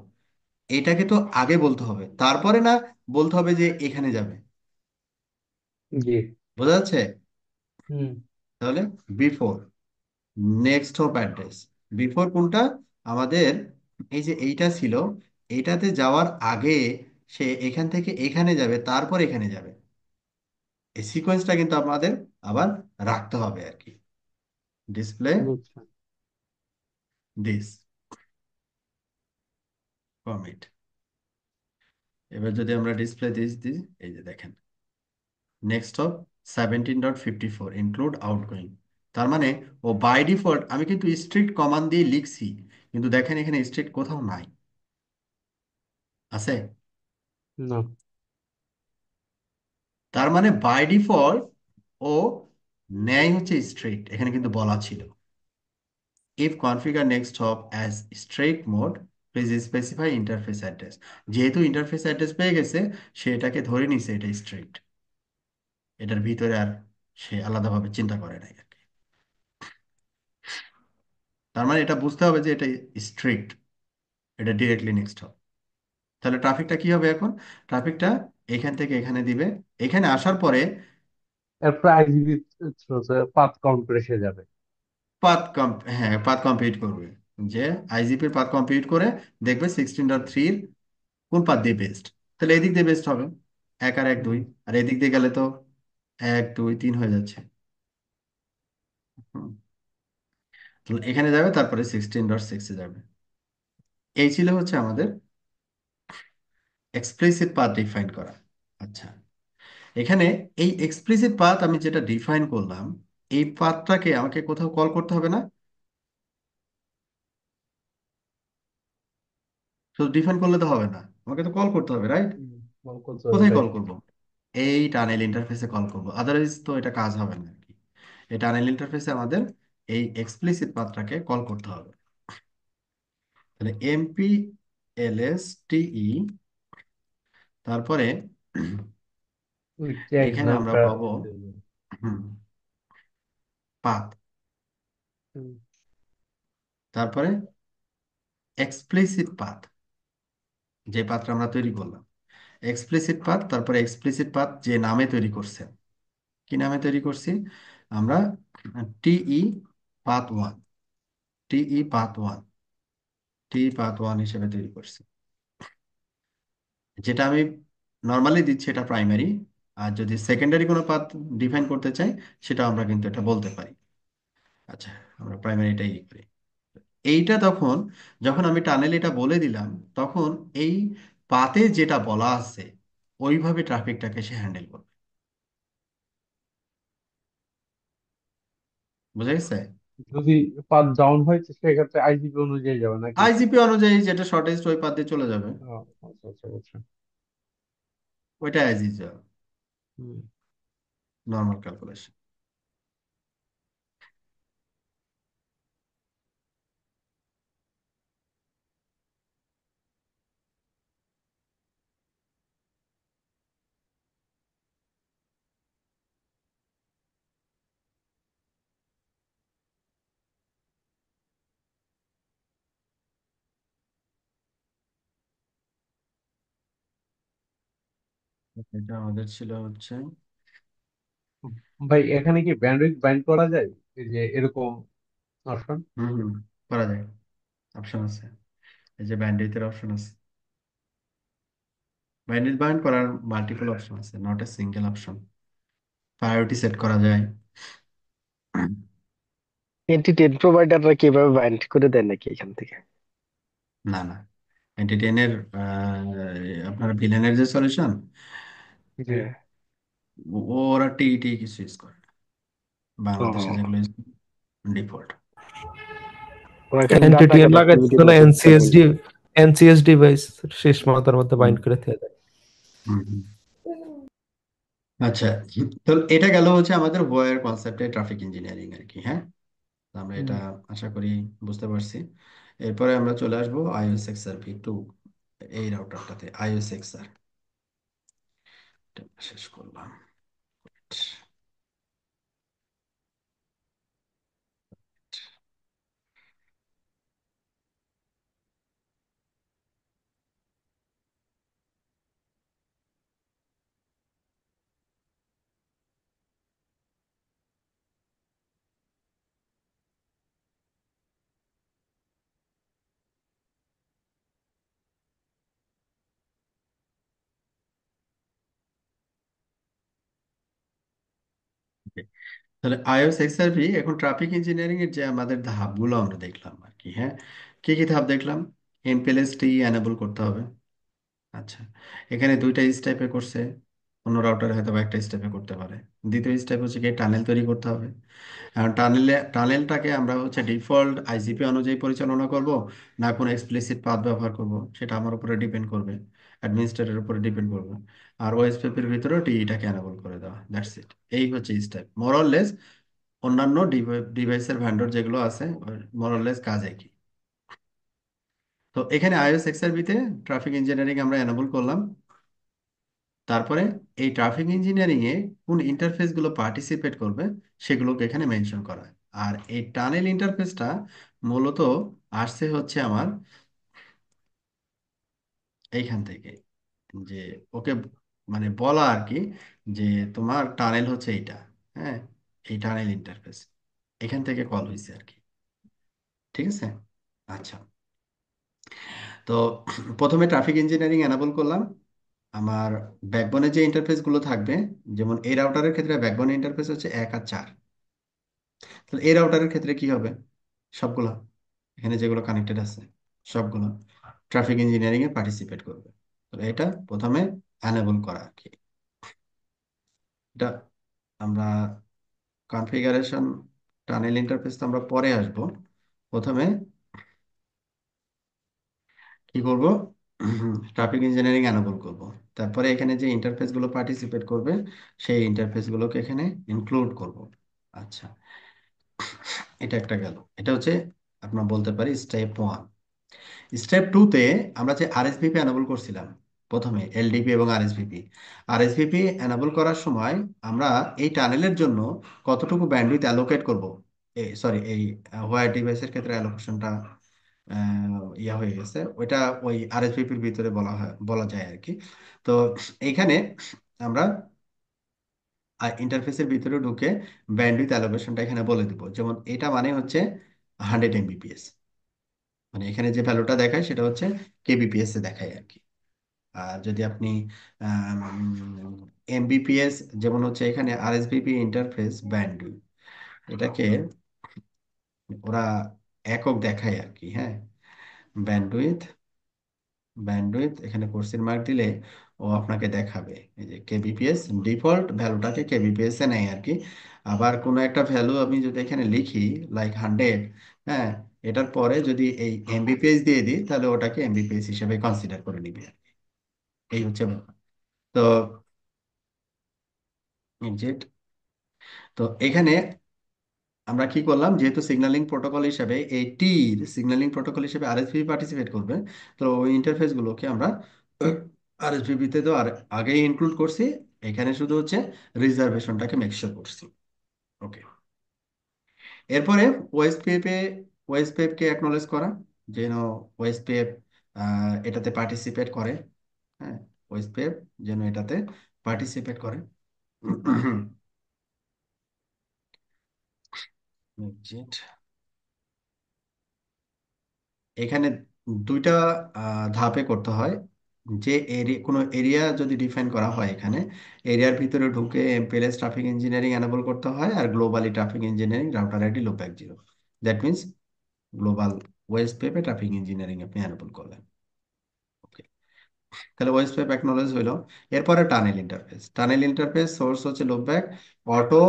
এটাকে তো আগে বলতে হবে, তারপরে না বলতে হবে যে এখানে যাবে। জি। বোঝা যাচ্ছে? হুম। তাহলে before next hope address, before কোনটা আমাদের, এই যে এইটা ছিল, এইটাতে যাওয়ার আগে সে এখান থেকে এখানে যাবে, তারপর এখানে যাবে। এই সিকোয়েন্সটা কিন্তু আমাদের আবার রাখতে হবে আর কি। ডিসপ্লে বুঝছো। This commit. এবার যদি আমরা ডিসপ্লে দিস দিই, এই যে দেখেন নেক্সট অফ 17.54 ইনক্লুড আউটগোয়িং। তার মানে ও বাই ডিফল্ট, আমি কিন্তু স্ট্রিক্ট কমান্ড দিয়ে লিখছি, কিন্তু দেখেন এখানে স্ট্রিক্ট কোথাও নাই। আছে? না। তার মানে বাই ডিফল্ট ও নেয় হচ্ছে স্ট্রিক্ট, এখানে কিন্তু বলা ছিল if configure next hop as strict mode, please specify interface address. যেহেতু ইন্টারফেস অ্যাড্রেস পেয়ে গেছে, সে এটাকে ধরে নিছে এটা স্ট্রিক্ট, এটার ভিতরে আর সে আলাদাভাবে চিন্তা করে নাই আর কি। তার মানে এটা বুঝতে হবে যে এটা স্ট্রিক্ট, এটা ডিরেক্টলি নেক্সট হবে। তাহলে ট্রাফিকটা কি হবে এখন? ট্রাফিকটা এখান থেকে এখানে দিবে, এখানে আসার পরে এরপর আইজিবি পাথ কাউন্ট করে সে যাবে। হ্যাঁ, পাথ কম্পিউট করবে, যে আইজিপির পাথ কম্পিউট করে দেখবে 16.3 কোন পাথ দিয়ে বেস্ট। তাহলে এদিক দিয়ে বেস্ট হবে, এক আর এক দুই। হুম। আর এদিক দিয়ে গেলে তো এক দুই তিন হয়ে যাচ্ছে। হুম। তাহলে এখানে যাবে, তারপরে 16.6 এ যাবে। এই ছিল হচ্ছে আমাদের এক্সপ্লিসিট পাথ ডিফাইন করা। আচ্ছা, এখানে এই এক্সপ্লিসিট পাথ আমি যেটা ডিফাইন করলাম, এই পাথটাকে আমাকে কোথাও কল করতে হবে না? শুধু ডিফাইন করলে তো হবে না, আমাকে তো কল করতে হবে, রাইট? হুম, কল করতে হবে, কোথায় কল রাইট। করব? এই টানেল ইন্টারফেসে কল করব, আদারওয়াইজ তো এটা কাজ হবে না আর কি। এই টানেল ইন্টারফেসে আমাদের এই এক্সপ্লিসিট পাথটাকে কল করতে হবে। তাহলে এমপি এলএস টিই, তারপরে ওই ট্যাগ এখানে আমরা নামটা পাবো দেবো। পাথ, হুম, তারপরে এক্সপ্লিসিট পাথ, যে পাথটা আমরা তৈরি করলাম এক্সপ্লিসিট পাথ, তারপরে এক্সপ্লিসিট পাথ যে নামে তৈরি করছে, কি নামে তৈরি করছি আমরা? টিই পাথ ওয়ান, টিই পাথ ওয়ান, টিই পাথ ওয়ান হিসেবে তৈরি করছি। যেটা আমি নর্মালি দিচ্ছি এটা প্রাইমারি, আর যদি সেকেন্ডারি কোনো পাথ ডিফাইন করতে চাই সেটা আমরা কিন্তু এটা বলতে পারি। আচ্ছা, আমরা প্রাইমারিটাই করি। এইটা তখন, যখন আমি টানেল এটা বলে দিলাম, তখন এই পাতে যেটা বলা আছে ওইভাবে ট্রাফিকটাকে সে হ্যান্ডেল করবে। বুঝা গেছে? যদি পাথ ডাউন হয় তো সেক্ষেত্রে আইজিপি অনুযায়ী যাবে নাকি? আইজিপি অনুযায়ী যেটা শর্টেস্ট ওই পাত দিয়ে চলে যাবে, ও, আচ্ছা আচ্ছা আচ্ছা। ওইটা as usual, hmm. Normal calculation. এটা আমাদের ছিল হচ্ছে। ভাই এখানে কি ব্যান্ডউইথ বাইন্ড করা যায়, এই যে এরকম অপশন? হুম হুম, করা যায়, অপশন আছে। এই যে ব্যান্ডউইথের অপশন আছে, ব্যান্ডউইথ বাইন্ড করার মাল্টিপল অপশন আছে, not a single option. Priority set করা যায়। এন্টিটি প্রোভাইডাররা কিভাবে বাইন্ড করে দেয় নাকি এখান থেকে? না না, এন্টারটেইনের আপনার ভিলেনের যে সলিউশন, জি। হ্যাঁ। ওরা টি টি কিছু ইউজ করে না। বাংলাদেশে ও, যেগুলো ডিফল্ট। ওরা খালি ডাটা এনটিটিএন কানেক্টিভিটি লাগাইতেছে না, প্রসেসরটা এনসিএসডি, বলবে। এনসিএস ডিভাইস শেষ মাথার মধ্যে বাইন্ড করে দিয়ে দেয়। হুম হুম। আচ্ছা, তো এটা গেল হচ্ছে আমাদের ওয়্যার কনসেপ্টে ট্রাফিক ইঞ্জিনিয়ারিং আর কি। হ্যাঁ, তো আমরা এটা হুম। আশা করি বুঝতে পারছি। এরপরে আমরা চলে আসবো আইওএস এক্সআরভি 2, এই রাউটারটাতে আইওএস এক্সআর শেষ করলাম। Okay, তাহলে iOS XRV এখন ট্রাফিক ইঞ্জিনিয়ারিং এর যে আমাদের ধাপগুলো আমরা দেখলাম আর কি। হ্যাঁ, কি কি ধাপ দেখলাম? এমপিএলএসটি এনেবল করতে হবে। আচ্ছা, এখানে দুইটা স্টেপে করছে, অন্য রাউটারে হয়তো বা একটা স্টেপে করতে পারে। দ্বিতীয় স্টেপ হচ্ছে কি টানেল তৈরি করতে হবে। এখন টানেলটাকে আমরা হচ্ছে ডিফল্ট আইজিপি অনুযায়ী পরিচালনা করব, না কোনো এক্সপ্লিসিট পাথ ব্যবহার করব, সেটা আমার উপরে ডিপেন্ড করবে, অ্যাডমিনিস্ট্রেটরের উপরে ডিপেন্ড করবে। আর ওএসপিপির ভিতরেও টিইটাকে এনেবল করে দেওয়া, দ্যাটস ইট। এই হচ্ছে স্টেপ মোরলেস। অন্যান্য ডিভাইসের ভেন্ডর যেগুলো আছে, মোরলেস কাজ একই। তো এখানে আইওএস এক্সআরবিতে ট্রাফিক ইঞ্জিনিয়ারিং আমরা এনেবল করলাম। তারপরে এই ট্রাফিক ইঞ্জিনিয়ারিং এ কোন ইন্টারফেস গুলো পার্টিসিপেট করবে সেগুলোকে এখানে মেনশন করা হয়। আর এই টানেল ইন্টারফেসটা মূলত আসছে হচ্ছে আমার এইখান থেকে, যে ওকে মানে বলা আর কি, যে তোমার টানেল হচ্ছে এইটা। হ্যাঁ, এই টানেল ইন্টারফেস এখান থেকে কল হয়েছে আর কি। ঠিক আছে? আচ্ছা, তো প্রথমে ট্রাফিক ইঞ্জিনিয়ারিং এনাবল করলাম। আমার ব্যাকবোনে যে ইন্টারফেস গুলো থাকবে, যেমন এই রাউটারের ক্ষেত্রে ব্যাকবোন ইন্টারফেস হচ্ছে 1 আর 4। তাহলে এই রাউটারের ক্ষেত্রে কি হবে? সবগুলো, এখানে যেগুলো কানেক্টেড আছে সবগুলো ট্রাফিক ইঞ্জিনিয়ারিং এ পার্টিসিপেট করবে। তো এটা প্রথমে এনেবল করা আর কি। এটা আমরা কনফিগারেশন টানেল ইন্টারফেস তো আমরা পরে আসবো। প্রথমে কি করব? ট্রাফিক ইঞ্জিনিয়ারিং এনেবল করব। তারপরে এখানে যে ইন্টারফেস গুলো পার্টিসিপেট করবে সেই ইন্টারফেস গুলোকে এখানে ইনক্লুড করব। আচ্ছা, এটা একটা গেল, এটা হচ্ছে আপনার বলতে পারি স্টেপ 1। স্টেপ 2-তে আমরা যে আরএসভিপি এনাবল করছিলাম, প্রথমে এলডিপি এবং আরএসভিপি। আরএসভিপি এনাবল করার সময় আমরা এই টানেলের জন্য কতটুকু ব্যান্ডউইথ অ্যালোকেট করব, সরি, এই হোয়াইট ডিভাইসের ক্ষেত্রে অ্যালোকেশনটা ইয়া হয়ে গেছে, ওইটা ওই আরএসভিপির ভিতরে বলা হয়, বলা যায় আর কি। তো এইখানে আমরা ইন্টারফেসের ভিতরে ঢুকে ব্যান্ডউইথ অ্যালোকেশনটা এখানে বলে দিব। যেমন এটা মানে হচ্ছে 100 Mbps, মানে এখানে যে ভ্যালুটা দেখায় সেটা হচ্ছে কেবিপিএস এ দেখায় আর কি। আর যদি আপনি এমবিপিএস, যেমন হচ্ছে এখানে আরএসভিপি ইন্টারফেস ব্যান্ডউইথ, এটাকে ওরা একক দেখায় আর কি। হ্যাঁ, ব্যান্ডউইথ, এখানে কোর্সের মার্ক দিলে ও আপনাকে দেখাবে এই যে কেবিপিএস, ডিফল্ট ভ্যালুটাকে কেবিপিএস এ নেয় আর কি। আবার কোনো একটা ভ্যালু আমি যদি এখানে লিখি, লাইক 100, হ্যাঁ, এটার পরে যদি এই এমবিপিএস দিয়ে দিই, তাহলে ওটাকে এমবিপিএস হিসেবে কনসিডার করে নিবে। এই হচ্ছে ব্যাপার। তো এক্সিট। তো এখানে আমরা কি করলাম, যেহেতু সিগন্যালিং প্রোটোকল হিসেবে এই টির সিগন্যালিং প্রোটোকল হিসেবে আরএসভি পার্টিসিপেট করবে, তো ওই ইন্টারফেস গুলোকে আমরা আরএসভি তে তো আর আগেই ইনক্লুড করছি, এখানে শুধু হচ্ছে রিজার্ভেশনটাকে মেকশিওর করছি। ওকে। এরপরে ওএসপিএফ কে অ্যাকনলেজ করা, যেন ওএসপিএফ এটাতে পার্টিসিপেট করে। হ্যাঁ, ওএসপিএফ যেন এটাতে পার্টিসিপেট করে। Exit। এখানে দুইটা ধাপে করতে হয়। যে এরিয়া, কোনো এরিয়া যদি ডিফাইন করা হয়, এখানে এরিয়ার ভিতরে ঢুকে এমপিএলএস ট্রাফিক ইঞ্জিনিয়ারিং এনাবল করতে হয়, আর globally traffic engineering router ID loopback 0। That means global ways পেপে ট্রাফিক ইঞ্জিনিয়ারিং আপনি এনাবল করলেন। ওকে, তাহলে ওয়েস পেপ অ্যাকনলেজ হইলো। এরপরে টানেল ইন্টারফেস সোর্স হচ্ছে লোপ্যাক, অটো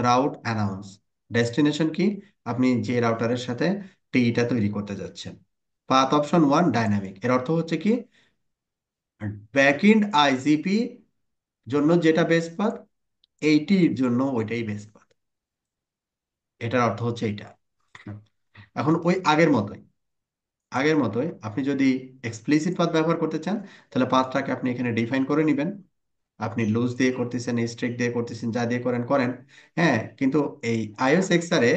রাউট অ্যানাউন্স, ডেস্টিনেশন কি, আপনি যে রাউটারের সাথে টিটা তৈরি করতে যাচ্ছেন। পাথ অপশন 1 ডাইনামিক, এর অর্থ হচ্ছে কি, ব্যাকএন্ড আইজিপি জন্য যেটা বেস্ট পাথ, এইটির জন্য ওইটাই বেস্ট পাথ। এটার অর্থ হচ্ছে এইটা। এখন ওই আগের মতোই আপনি যদি এক্সপ্লিসিট পাথ ব্যবহার করতে চান, তাহলে পাথটাকে আপনি এখানে ডিফাইন করে নেবেন। আপনি লুজ দিয়ে করতেছেন, স্ট্রিক্ট দিয়ে করতেছেন, যা দিয়ে করেন করেন। হ্যাঁ, কিন্তু এই আইওএস এক্সআর এ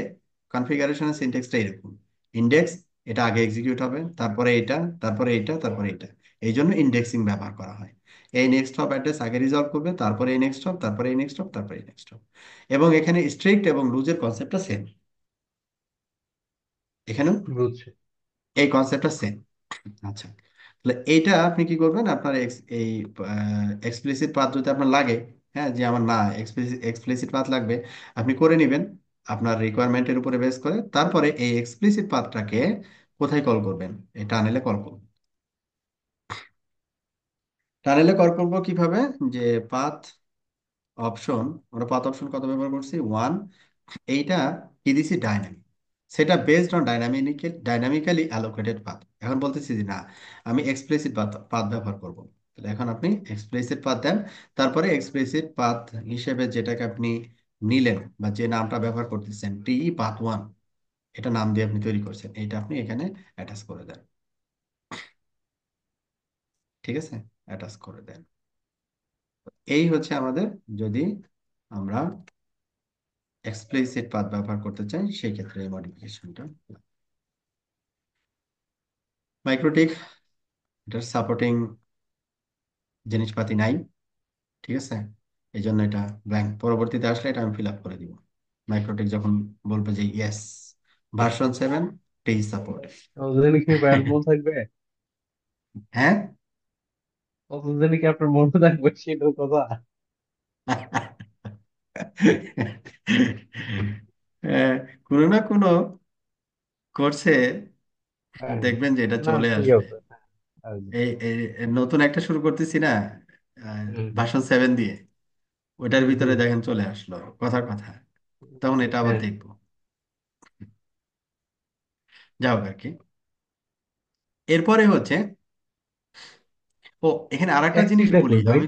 কনফিগারেশনের সিনট্যাক্সটা এরকম, ইন্ডেক্স, এটা আগে এক্সিকিউট হবে, তারপরে এটা, তারপরে এটা, তারপরে এটা। এই জন্য ইন্ডেক্সিং ব্যবহার করা হয়। এই নেক্সট হপ অ্যাড্রেস আগে রিজলভ করবে, তারপরে এই নেক্সট হপ, তারপরে এই নেক্সট হপ, তারপরে এই নেক্সট হপ। এবং এখানে স্ট্রিক্ট এবং লুজের কনসেপ্টটা সেম, এখানেও বুঝছি। এই কনসেপ্টটা সেম। আচ্ছা, তাহলে এইটা আপনি কি করবেন, আপনার এই এক্সপ্লিসিট পাথ যদি আপনার লাগে, হ্যাঁ, যে আমার না এক্সপ্লিসিট পাথ লাগবে, আপনি করে নেবেন আপনার রিকোয়ারমেন্টের উপরে বেস করে। তারপরে এই এক্সপ্লিসিট পাথটাকে কোথায় কল করবেন, এই টানেলে কল করবেন। টানেলে কল করবো কিভাবে, যে পাথ অপশন, আমরা পাথ অপশন কত ব্যবহার করছি, 1। এইটা কি দিছি, ডাইনামিক, সেটা based on dynamically allocated path. এখন বলতেছি যে না, আমি এক্সপ্লিসিট পাথ পাথ ব্যবহার করব। তাহলে এখন আপনি এক্সপ্লিসিট পাথ দেন, তারপরে এক্সপ্লিসিট পাথ হিসেবে যেটাকে আপনি নিলেন বা যে নামটা ব্যবহার করতেছেন, টিই পাথ 1, এটা নাম দিয়ে আপনি তৈরি করছেন, এটা আপনি এখানে অ্যাটাচ করে দেন। ঠিক আছে, অ্যাটাচ করে দেন। এই হচ্ছে আমাদের, যদি আমরা এক্সপ্লিসিট পাথ ব্যবহার করতে চাই, সেই ক্ষেত্রে এই মডিফিকেশনটা। মাইক্রোটিক, এটার সাপোর্টিং জিনিসপাতি নাই। ঠিক আছে, এই জন্য এটা ব্ল্যাঙ্ক, পরবর্তীতে আসলে এটা আমি ফিল আপ করে দিব। মাইক্রোটেক যখন বলবে যে ইয়েস, ভার্সন 7 টি সাপোর্ট। ততদিন কি ভাইয়ের মন থাকবে? হ্যাঁ। ততদিন কি আপনার মনে থাকবে সেটার কথা? আহ, কোনো না কোনো কোর্সে হ্যাঁ, দেখবেন যে এটা না চলে ঠিক আসবে। আছে। হ্যাঁ, এই নতুন একটা শুরু করতেছি না, হুম, ভার্সন 7 দিয়ে, ওইটার হুম, ভিতরে হুম, দেখেন চলে আসলো কথার কথা। তখন এটা আবার হ্যাঁ, দেখবো। যাও আর কি। এরপরে হচ্ছে, ও এখানে আরেকটা এক জিনিস চিন্তা বলি, করি ভাই।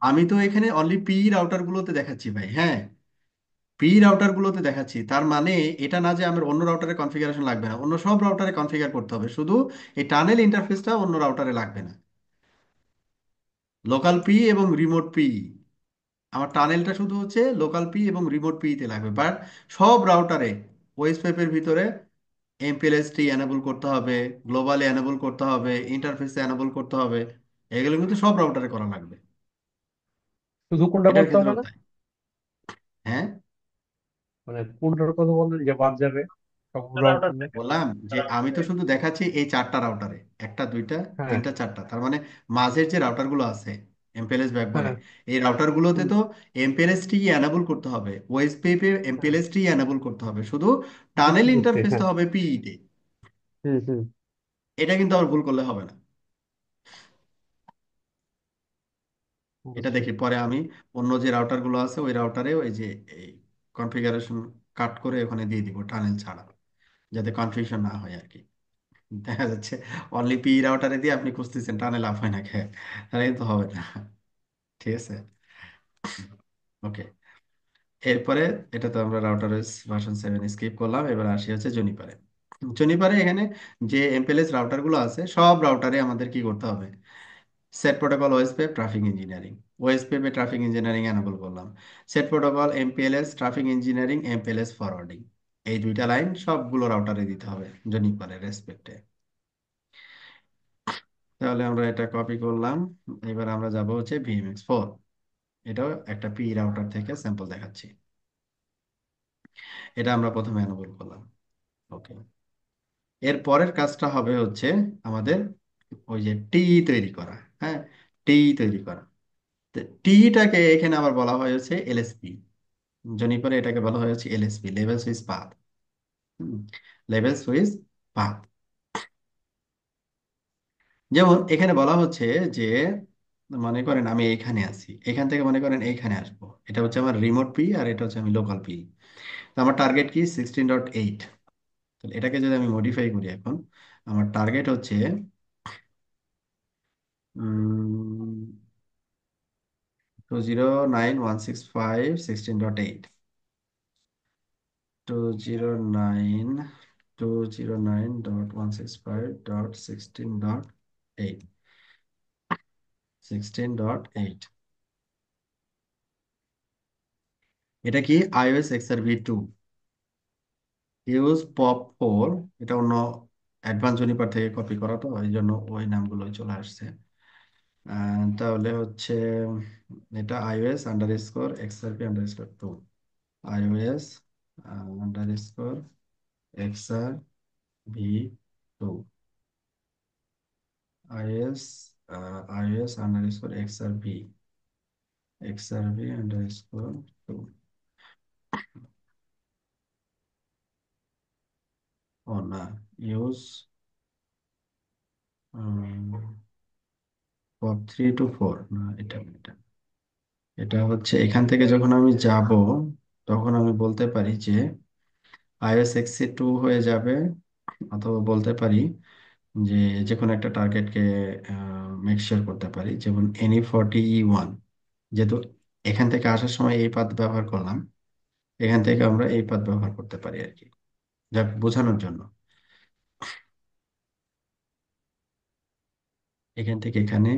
আমি তো এখানে অনলি পি রাউটার গুলোতে দেখাচ্ছি ভাই। হ্যাঁ, পি রাউটার গুলোতে দেখাচ্ছি, তার মানে এটা না যে আমার অন্য রাউটারে কনফিগারেশন লাগবে না, অন্য সব রাউটারে কনফিগার করতে হবে, শুধু এই টানেল ইন্টারফেসটা অন্য রাউটারে লাগবে না। লোকাল পি এবং রিমোট পি, আমার টানেলটা শুধু হচ্ছে লোকাল পি এবং রিমোট পি তে লাগবে, বাট সব রাউটারে ওএস পেপের ভিতরে এমপিএলএসটি এনেবল করতে হবে, গ্লোবালি এনেবল করতে হবে, ইন্টারফেসে এনেবল করতে হবে। এগুলো কিন্তু সব রাউটারে করা লাগবে। শুধু কোনটা এটার করতে হবে ক্ষেত্রেও না? তাই। হ্যাঁ, মানে কোনটার কথা বললেন যে বাদ যাবে? সবগুলো রাউটার না? বললাম যে আমি তো শুধু দেখাচ্ছি এই চারটা রাউটারে, একটা দুইটা হ্যাঁ। তিনটা চারটা, তার মানে মাঝের যে রাউটার গুলো আছে এমপিএলএস ব্যাকবনে, হ্যাঁ। এই রাউটার গুলোতে হুম। তো এমপিএলএস টি এনাবল করতে হবে, ওএসপিএ হ্যাঁ। এমপিএলএস টি এনাবল করতে হবে, শুধু টানেল বিপিতে, ইন্টারফেসটা হ্যাঁ। হবে পিই তে। হুম হুম। এটা কিন্তু আবার ভুল করলে হবে না। এটা অবশ্যই। দেখি পরে আমি অন্য যে রাউটার গুলো আছে ওই রাউটারে ওই যে এই কনফিগারেশন কাট করে ওখানে দিয়ে দিব টানেল ছাড়া, যাতে কনফিউশন না হয় আর কি। দেখা যাচ্ছে অনলি পি রাউটারে দিয়ে আপনি খুঁজতেছেন টানেল আপ হয় না খেয়ে, তাহলে কিন্তু হবে না। ঠিক আছে, ওকে। এরপরে এটা তো আমরা রাউটার ভার্সন 7 স্কিপ করলাম, এবার আসি হচ্ছে জুনিপারে। জুনিপারে এখানে যে এমপিএলএস রাউটার গুলো আছে সব রাউটারে আমাদের কি করতে হবে, set protocol OSPF traffic engineering, OSPF এ ট্রাফিক ইঞ্জিনিয়ারিং এনাবল করলাম, set protocol MPLS traffic engineering MPLS forwarding, এই দুইটা লাইন সবগুলো রাউটারে দিতে হবে জুনিপারের রেসপেক্টে। তাহলে আমরা এটা কপি করলাম। এবার আমরা যাব হচ্ছে ভিএমএক্স 4, এটাও একটা পি রাউটার থেকে স্যাম্পল দেখাচ্ছি। এটা আমরা প্রথমে এনাবল করলাম, ওকে। এর পরের কাজটা হবে হচ্ছে আমাদের ওই যে টি তৈরি করা, হ্যাঁ, টি তৈরি করা। টিটাকে এখানে আবার বলা হয় হচ্ছে এলএসপি, জনিপরে এটাকে বলা হয় হচ্ছে LSP, level switch path. Level switch path, যেমন এখানে বলা হচ্ছে যে মনে করেন আমি এইখানে আছি, এখান থেকে মনে করেন এইখানে আসবো, এটা হচ্ছে আমার রিমোট পি আর এটা হচ্ছে আমি লোকাল পি। তো আমার টার্গেট কি 16.8, তাহলে এটাকে যদি আমি মডিফাই করি এখন, আমার টার্গেট হচ্ছে 209.165.16.8, 209.165.16.8, 16.8। এটা কি iOS XRV2, ইউজ পপ 4, এটা অন্য অ্যাডভান্স জুনিপার থেকে কপি করা, তো এই জন্য ওই নামগুলোই চলে আসছে। তাহলে হচ্ছে এটা iOS_XRP_2, iOS_XRV2, iOS_XRV2, ও না, ইউজ pop 3 to 4, না এটা না, এটা এটা হচ্ছে এখান থেকে যখন আমি যাব তখন আমি বলতে পারি যে iOS XC2 হয়ে যাবে, অথবা বলতে পারি যে যে কোনো একটা টার্গেটকে মেক শিওর করতে পারি, যেমন NE40E1, যেহেতু এখান থেকে আসার সময় এই পাথ ব্যবহার করলাম, এখান থেকে আমরা এই পাথ ব্যবহার করতে পারি আর কি, যাক বোঝানোর জন্য। এখান থেকে এখানে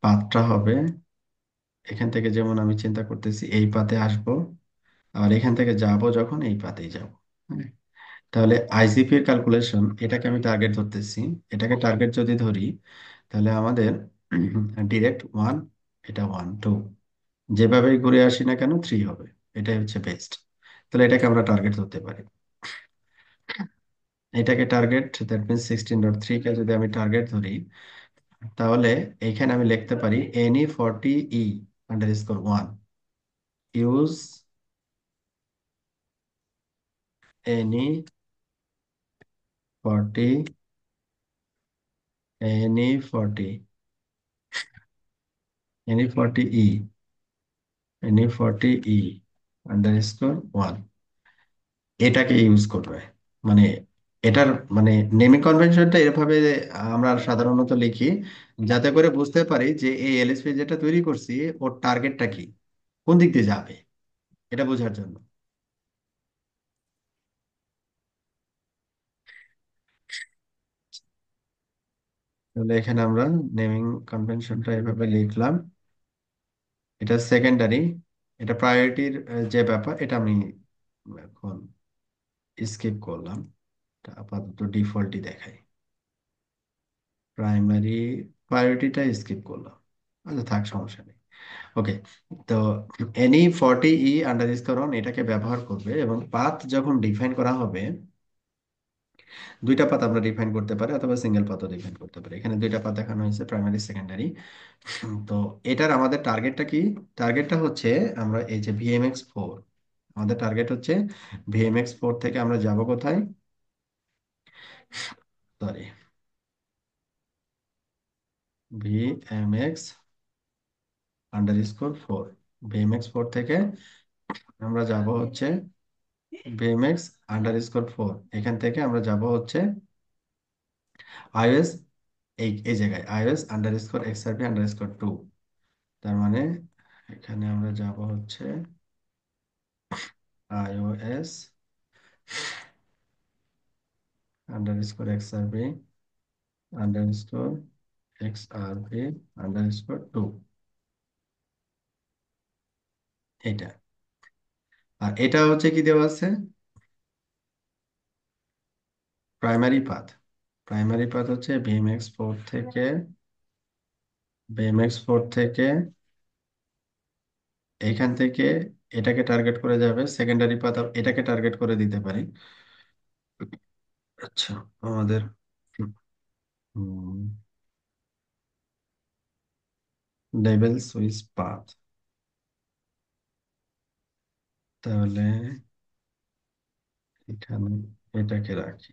পাথটা হবে, এখান থেকে যেমন আমি চিন্তা করতেছি এই পাথে আসবো, আর এখান থেকে যাব যখন এই পাথেই যাব। হ্যাঁ, তাহলে আইজিপি এর ক্যালকুলেশন, এটাকে আমি টার্গেট ধরতেছি, এটাকে টার্গেট যদি ধরি তাহলে আমাদের ডিরেক্ট 1, এটা 1 2, যেভাবেই ঘুরে আসি না কেন 3 হবে, এটাই হচ্ছে বেস্ট। তাহলে এটাকে আমরা টার্গেট ধরতে পারি, এটাকে টার্গেট, দ্যাট মিনস 16.3 কে যদি আমি টার্গেট ধরি, তাহলে এইখানে আমি লিখতে পারি NE40E_1, ইউজ NE40 NE40E_1, এটাকে ইউজ করবে। মানে এটার মানে নেমিং কনভেনশনটা এভাবে আমরা সাধারণত লিখি, যাতে করে বুঝতে পারি যে এই এলএসপি যেটা তৈরি করছি ওর টার্গেটটা কি, কোন দিক দিয়ে যাবে, এটা বোঝার জন্য। তাহলে এখানে আমরা নেমিং কনভেনশনটা এভাবে লিখলাম। এটা সেকেন্ডারি, এটা প্রায়োরিটির যে ব্যাপার, এটা আমি এখন স্কিপ করলাম, এটা আপাতত ডিফল্টই দেখাই। প্রাইমারি প্রায়োরিটিটা স্কিপ করলাম, আচ্ছা থাক, সমস্যা নেই, ওকে। তো NE40E_1 এটাকে ব্যবহার করবে, এবং পাথ যখন ডিফাইন করা হবে দুইটা পাথ আমরা ডিফাইন করতে পারি অথবা সিঙ্গেল পাথও ডিফাইন করতে পারি। এখানে দুইটা পাথ দেখানো হয়েছে, প্রাইমারি সেকেন্ডারি। তো এটার আমাদের টার্গেটটা কি? টার্গেটটা হচ্ছে আমরা এই যে ভিএমএক্স 4, আমাদের টার্গেট হচ্ছে ভিএমএক্স 4 থেকে আমরা যাব কোথায়? সরি, ভিএমএক্স_4, ভিএমএক্স 4 থেকে আমরা যাব হচ্ছে ভিএমএক্স_4, এখান থেকে আমরা যাব হচ্ছে আইওএস, এই জায়গায় iOS_XRP_2। তার মানে এখানে আমরা যাব হচ্ছে iOS_XRP_2, এটা। আর এটা হচ্ছে কি দেওয়া আছে? প্রাইমারি পাথ হচ্ছে ভিএমএক্স 4 থেকে এইখান থেকে এটাকে টার্গেট করে যাবে। সেকেন্ডারি পাথ এটাকে টার্গেট করে দিতে পারি। আচ্ছা, আমাদের লেভেল সুইচ পাথ, তাহলে এখানে এটাকে রাখি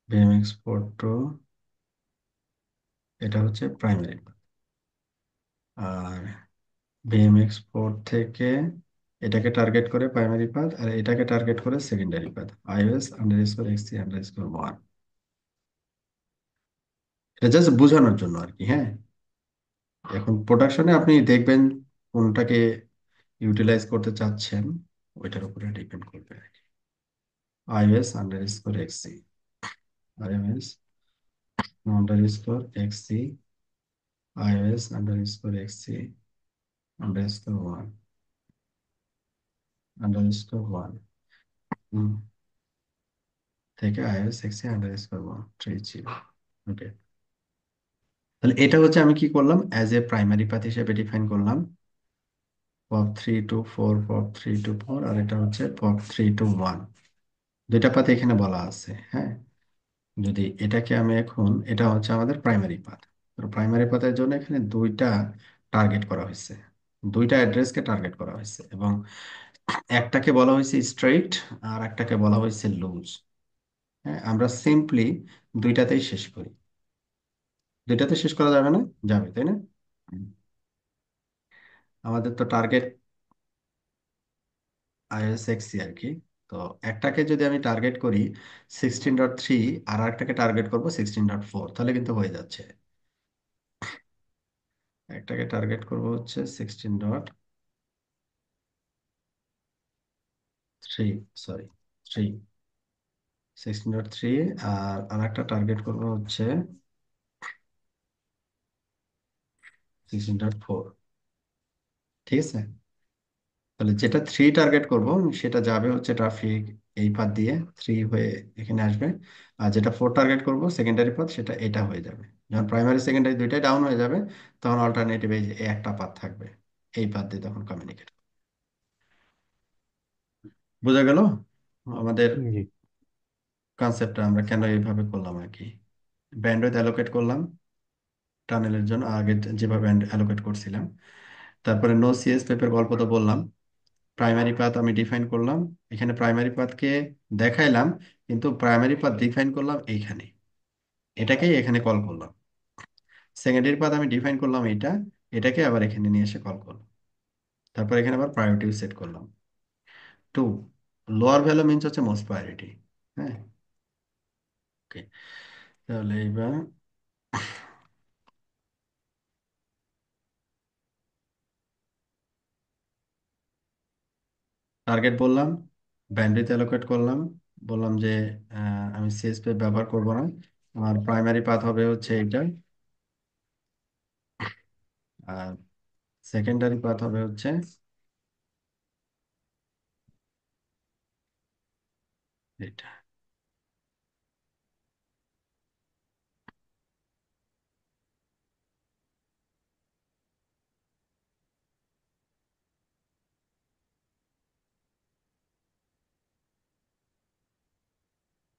ভিএমএক্স 4 টু, এটা হচ্ছে প্রাইমারি পাথ। আর ভিএমএক্স 4 থেকে এটাকে টার্গেট করে প্রাইমারি পাথ, আর এটাকে টার্গেট করে সেকেন্ডারি পাথ iOS_XC_1। এটা জাস্ট বোঝানোর জন্য আর কি, হ্যাঁ। এখন প্রোডাকশনে আপনি দেখবেন কোনটাকে ইউটিলাইজ করতে চাচ্ছেন, ওইটার উপরে ডিপেন্ড করবে আর কি। iOS_XC, iOS_XC, iOS_XC_1_1 থেকে iOS_XC_1 3.0। ওকে, তাহলে এটা হচ্ছে আমি কি করলাম, অ্যাজ এ প্রাইমারি পাথ হিসেবে ডিফাইন করলাম POP3 to 4, আর এটা হচ্ছে POP3 to 1। দুইটা পাথ এখানে বলা আছে, হ্যাঁ। যদি এটাকে আমি এখন, এটা হচ্ছে আমাদের প্রাইমারি পাথ। প্রাইমারি পাথের জন্য এখানে দুইটা টার্গেট করা হয়েছে, দুইটা অ্যাড্রেসকে টার্গেট করা হয়েছে, এবং একটাকে বলা হয়েছে স্ট্রেইট আর একটাকে বলা হয়েছে লুজ। হ্যাঁ, আমরা সিম্পলি দুইটাতেই শেষ করি। দুইটাতে শেষ করা যাবে না? যাবে, তাই না? হুম। আমাদের তো টার্গেট iOS_XC আর কি। তো একটাকে যদি আমি টার্গেট করি 16.3, আর একটাকে টার্গেট করবো 16.4, তাহলে কিন্তু হয়ে যাচ্ছে। একটাকে টার্গেট করব হচ্ছে 16.3, সরি, 16.3, আর আরেকটা টার্গেট করব হচ্ছে 16.4। ঠিক আছে, তাহলে যেটা 3 টার্গেট করব সেটা যাবে হচ্ছে ট্রাফিক এই পাথ দিয়ে, 3 হয়ে এখানে আসবে। আর যেটা 4 টার্গেট করব সেকেন্ডারি পাথ, সেটা এটা হয়ে যাবে। যখন প্রাইমারি সেকেন্ডারি দুইটাই ডাউন হয়ে যাবে, তখন অল্টারনেটিভ এই যে এই একটা পাথ থাকবে, এই পাথ দিয়ে তখন কমিউনিকেট। বোঝা গেল আমাদের জি। কনসেপ্টটা, আমরা কেন এইভাবে করলাম আর কি। ব্যান্ডউইথ অ্যালোকেট করলাম টানেলের জন্য, আগে যেভাবে অ্যালোকেট করছিলাম। তারপরে নো সিএস পেপের গল্প তো বললাম। প্রাইমারি পাথ আমি ডিফাইন করলাম, এখানে প্রাইমারি পাথকে দেখাইলাম, কিন্তু প্রাইমারি পাথ ডিফাইন করলাম এইখানে, এটাকেই এখানে কল করলাম। সেকেন্ডারি পাথ আমি ডিফাইন করলাম এইটা, এটাকে আবার এখানে নিয়ে এসে কল করলাম। তারপর এখানে আবার প্রায়োরিটি সেট করলাম। 2, লোয়ার ভ্যালু মিনস হচ্ছে মোস্ট প্রায়োরিটি। হ্যাঁ, ওকে। তাহলে এইবার টার্গেট বললাম, ব্যান্ডউইথ অ্যালোকেট করলাম, বললাম যে আমি সিএসপি ব্যবহার করব না, আমার প্রাইমারি পাথ হবে হচ্ছে এইটা, আর সেকেন্ডারি পাথ হবে হচ্ছে এটা।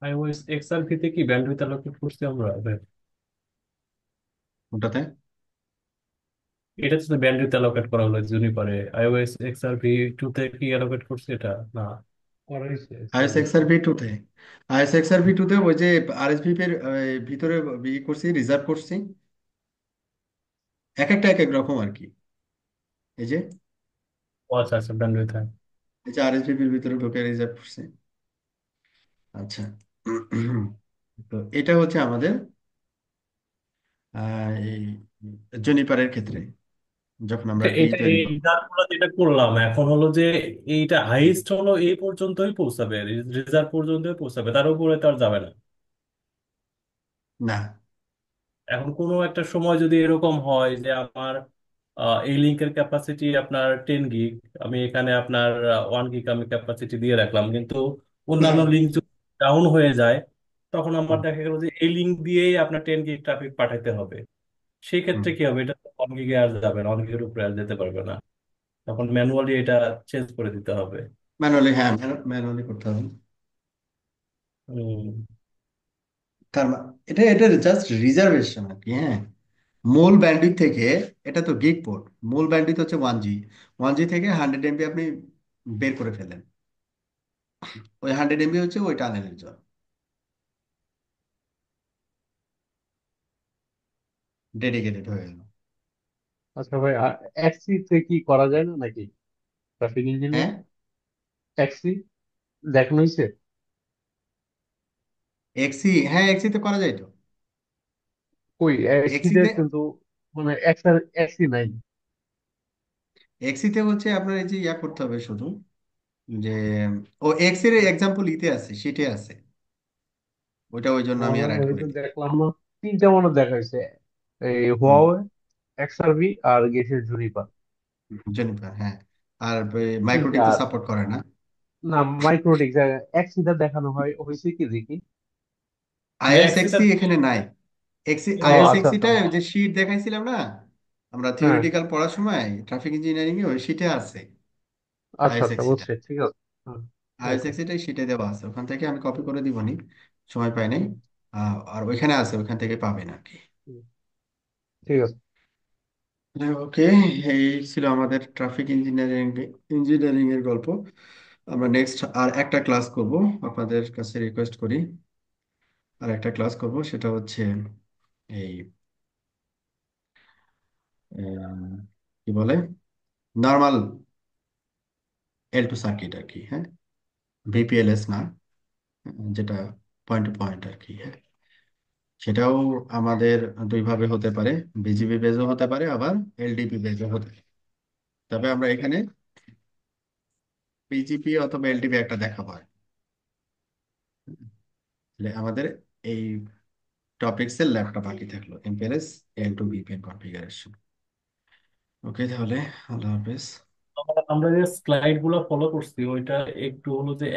iOS XRV তে কি ব্যান্ডউইথ অ্যালোকেট করছি আমরা? ওটাতে এটা তো ব্যান্ডউইথ অ্যালোকেট করা হলো জুনিপারে। iOS XRV 2 তে কি অ্যালোকেট করছি এটা? না। করা হয়েছে আইএস সার্ভিস। এক্সআরভি টু তে, আইএস এক্সআরভি টু তে ওই যে আরএসভি এর ভিতরে করছি, রিজার্ভ করছি, এক একটা এক এক রকম আর কি। এই যে ও আচ্ছা আচ্ছা, ব্যান্ডউইথ, হ্যাঁ। এই যে আরএসভি এর ভিতরে ঢুকে রিজার্ভ করছি। আচ্ছা। তো এটা হচ্ছে আমাদের এই জুনিপারের ক্ষেত্রে যখন আমরা তো ডি এটা তৈরি এই করব। রিজার্ভগুলো যেটা করলাম এখন হলো যে এইটা হাইস্ট হলো এই পর্যন্তই পৌঁছাবে, রিজার্ভ পর্যন্তই পৌঁছাবে, তার উপরে তো আর যাবে না। না, এখন কোনো একটা সময় যদি এরকম হয় যে আমার এই লিঙ্কের ক্যাপাসিটি আপনার 10 গিগ, আমি এখানে আপনার 1 গিগ আমি ক্যাপাসিটি দিয়ে রাখলাম, কিন্তু অন্যান্য লিঙ্ক যদি ডাউন হয়ে যায়, তখন আমার দেখা গেল যে এই লিঙ্ক দিয়েই আপনার 10 গিগ ট্রাফিক পাঠাতে হবে। সেই ক্ষেত্রে কি হবে? এটা 1 গিগে আর যাবে না, 1 গিগের উপরে আর যেতে পারবে না। তখন ম্যানুয়ালি এটা চেঞ্জ করে দিতে হবে। ম্যানুয়ালি, হ্যাঁ ম্যানুয়ালি করতে হবে। হুম। তার এটা এটা জাস্ট রিজার্ভেশন আর কি, হ্যাঁ। মূল ব্যান্ডউইথ থেকে, এটা তো গিগ পোর্ট, মূল ব্যান্ডউইথ হচ্ছে 1G, 1G থেকে 100 MB আপনি বের করে ফেলেন, ওই 100 MB হচ্ছে ওই টানেলের জন্য ডেডিকেটেড হয়ে গেল। আচ্ছা ভাই, এক্সি তে কি করা যায় না নাকি ট্রাফিক ইঞ্জিনিয়ার? হ্যাঁ, এক্সি দেখানো হয়েছে? এক্সি, হ্যাঁ এক্সি তে করা যায় তো। কই এক্সি তে এক্সিতে, কিন্তু মানে এক্সি নাই। এক্সিতে হচ্ছে আপনার এই যে ইয়া করতে হবে শুধু, যে ও এক্স এর এক্সাম্পল ইতে আছে, শিটে আছে, ওইটা ওই জন্য আমি আর অ্যাড আমি করি তো দেখলাম না, তিনটা মনে হয় দেখা হয়েছে, এই হুম, হুয়াওয়ে, এক্সআরভি আর গেটের জুনিপার। জেনিফার, হ্যাঁ। আর তিনটা মাইক্রোটিক তো আর সাপোর্ট করে না। না, মাইক্রোটিক এক্সিটা দেখানো হয় হয়েছে কি দেখি। না, আইএস এক্সিটা এক্সি এখানে নাই। এক্সি, ও আইএস আচ্ছা আচ্ছা, এক্সিটা ওই যে শীট দেখাইছিলাম না আমরা হ্যাঁ থিওরিটিক্যাল পড়ার সময়, ট্রাফিক ইঞ্জিনিয়ারিং এ ওই শীটে আছে আচ্ছা আইএস আচ্ছা, এক্সিটা। বুঝছি, ঠিক আছে। হ্যাঁ, আইএস ওকে, এক্সিটাই শীটে দেওয়া আছে, ওখান থেকে আমি কপি করে দিবনি, সময় পাই নাই। আর ওইখানে আছে, ওইখান থেকে পাবেন আর কি। ঠিক আছে। ওকে, এই ছিল আমাদের ট্রাফিক ইঞ্জিনিয়ারিং, ইঞ্জিনিয়ারিং এর গল্প। আমরা নেক্সট আর একটা ক্লাস করব, আপনাদের কাছে রিকোয়েস্ট করি, আর একটা ক্লাস করব, সেটা হচ্ছে এই কি বলে, নর্মাল L2 সার্কিট আর কি, হ্যাঁ, ভিপিএলএস না, যেটা পয়েন্ট টু পয়েন্ট আর কি, হ্যাঁ। সেটাও আমাদের দুই ভাবে হতে পারে, বিজিবি বেজও হতে পারে, আবার এলডিপি বেজও হতে পারে। তবে আমরা এখানে বিজিপি অথবা এলডিপি একটা দেখাবো আর কি। তাহলে আমাদের এই টপিক্সের ল্যাবটা বাকি থাকলো, এমপিএলএস L2 ভিপিএন কনফিগারেশন। ওকে তাহলে, আল্লাহ হাফেজ। আমরা যে স্লাইড গুলো ফলো করছি ওইটা একটু হলো যে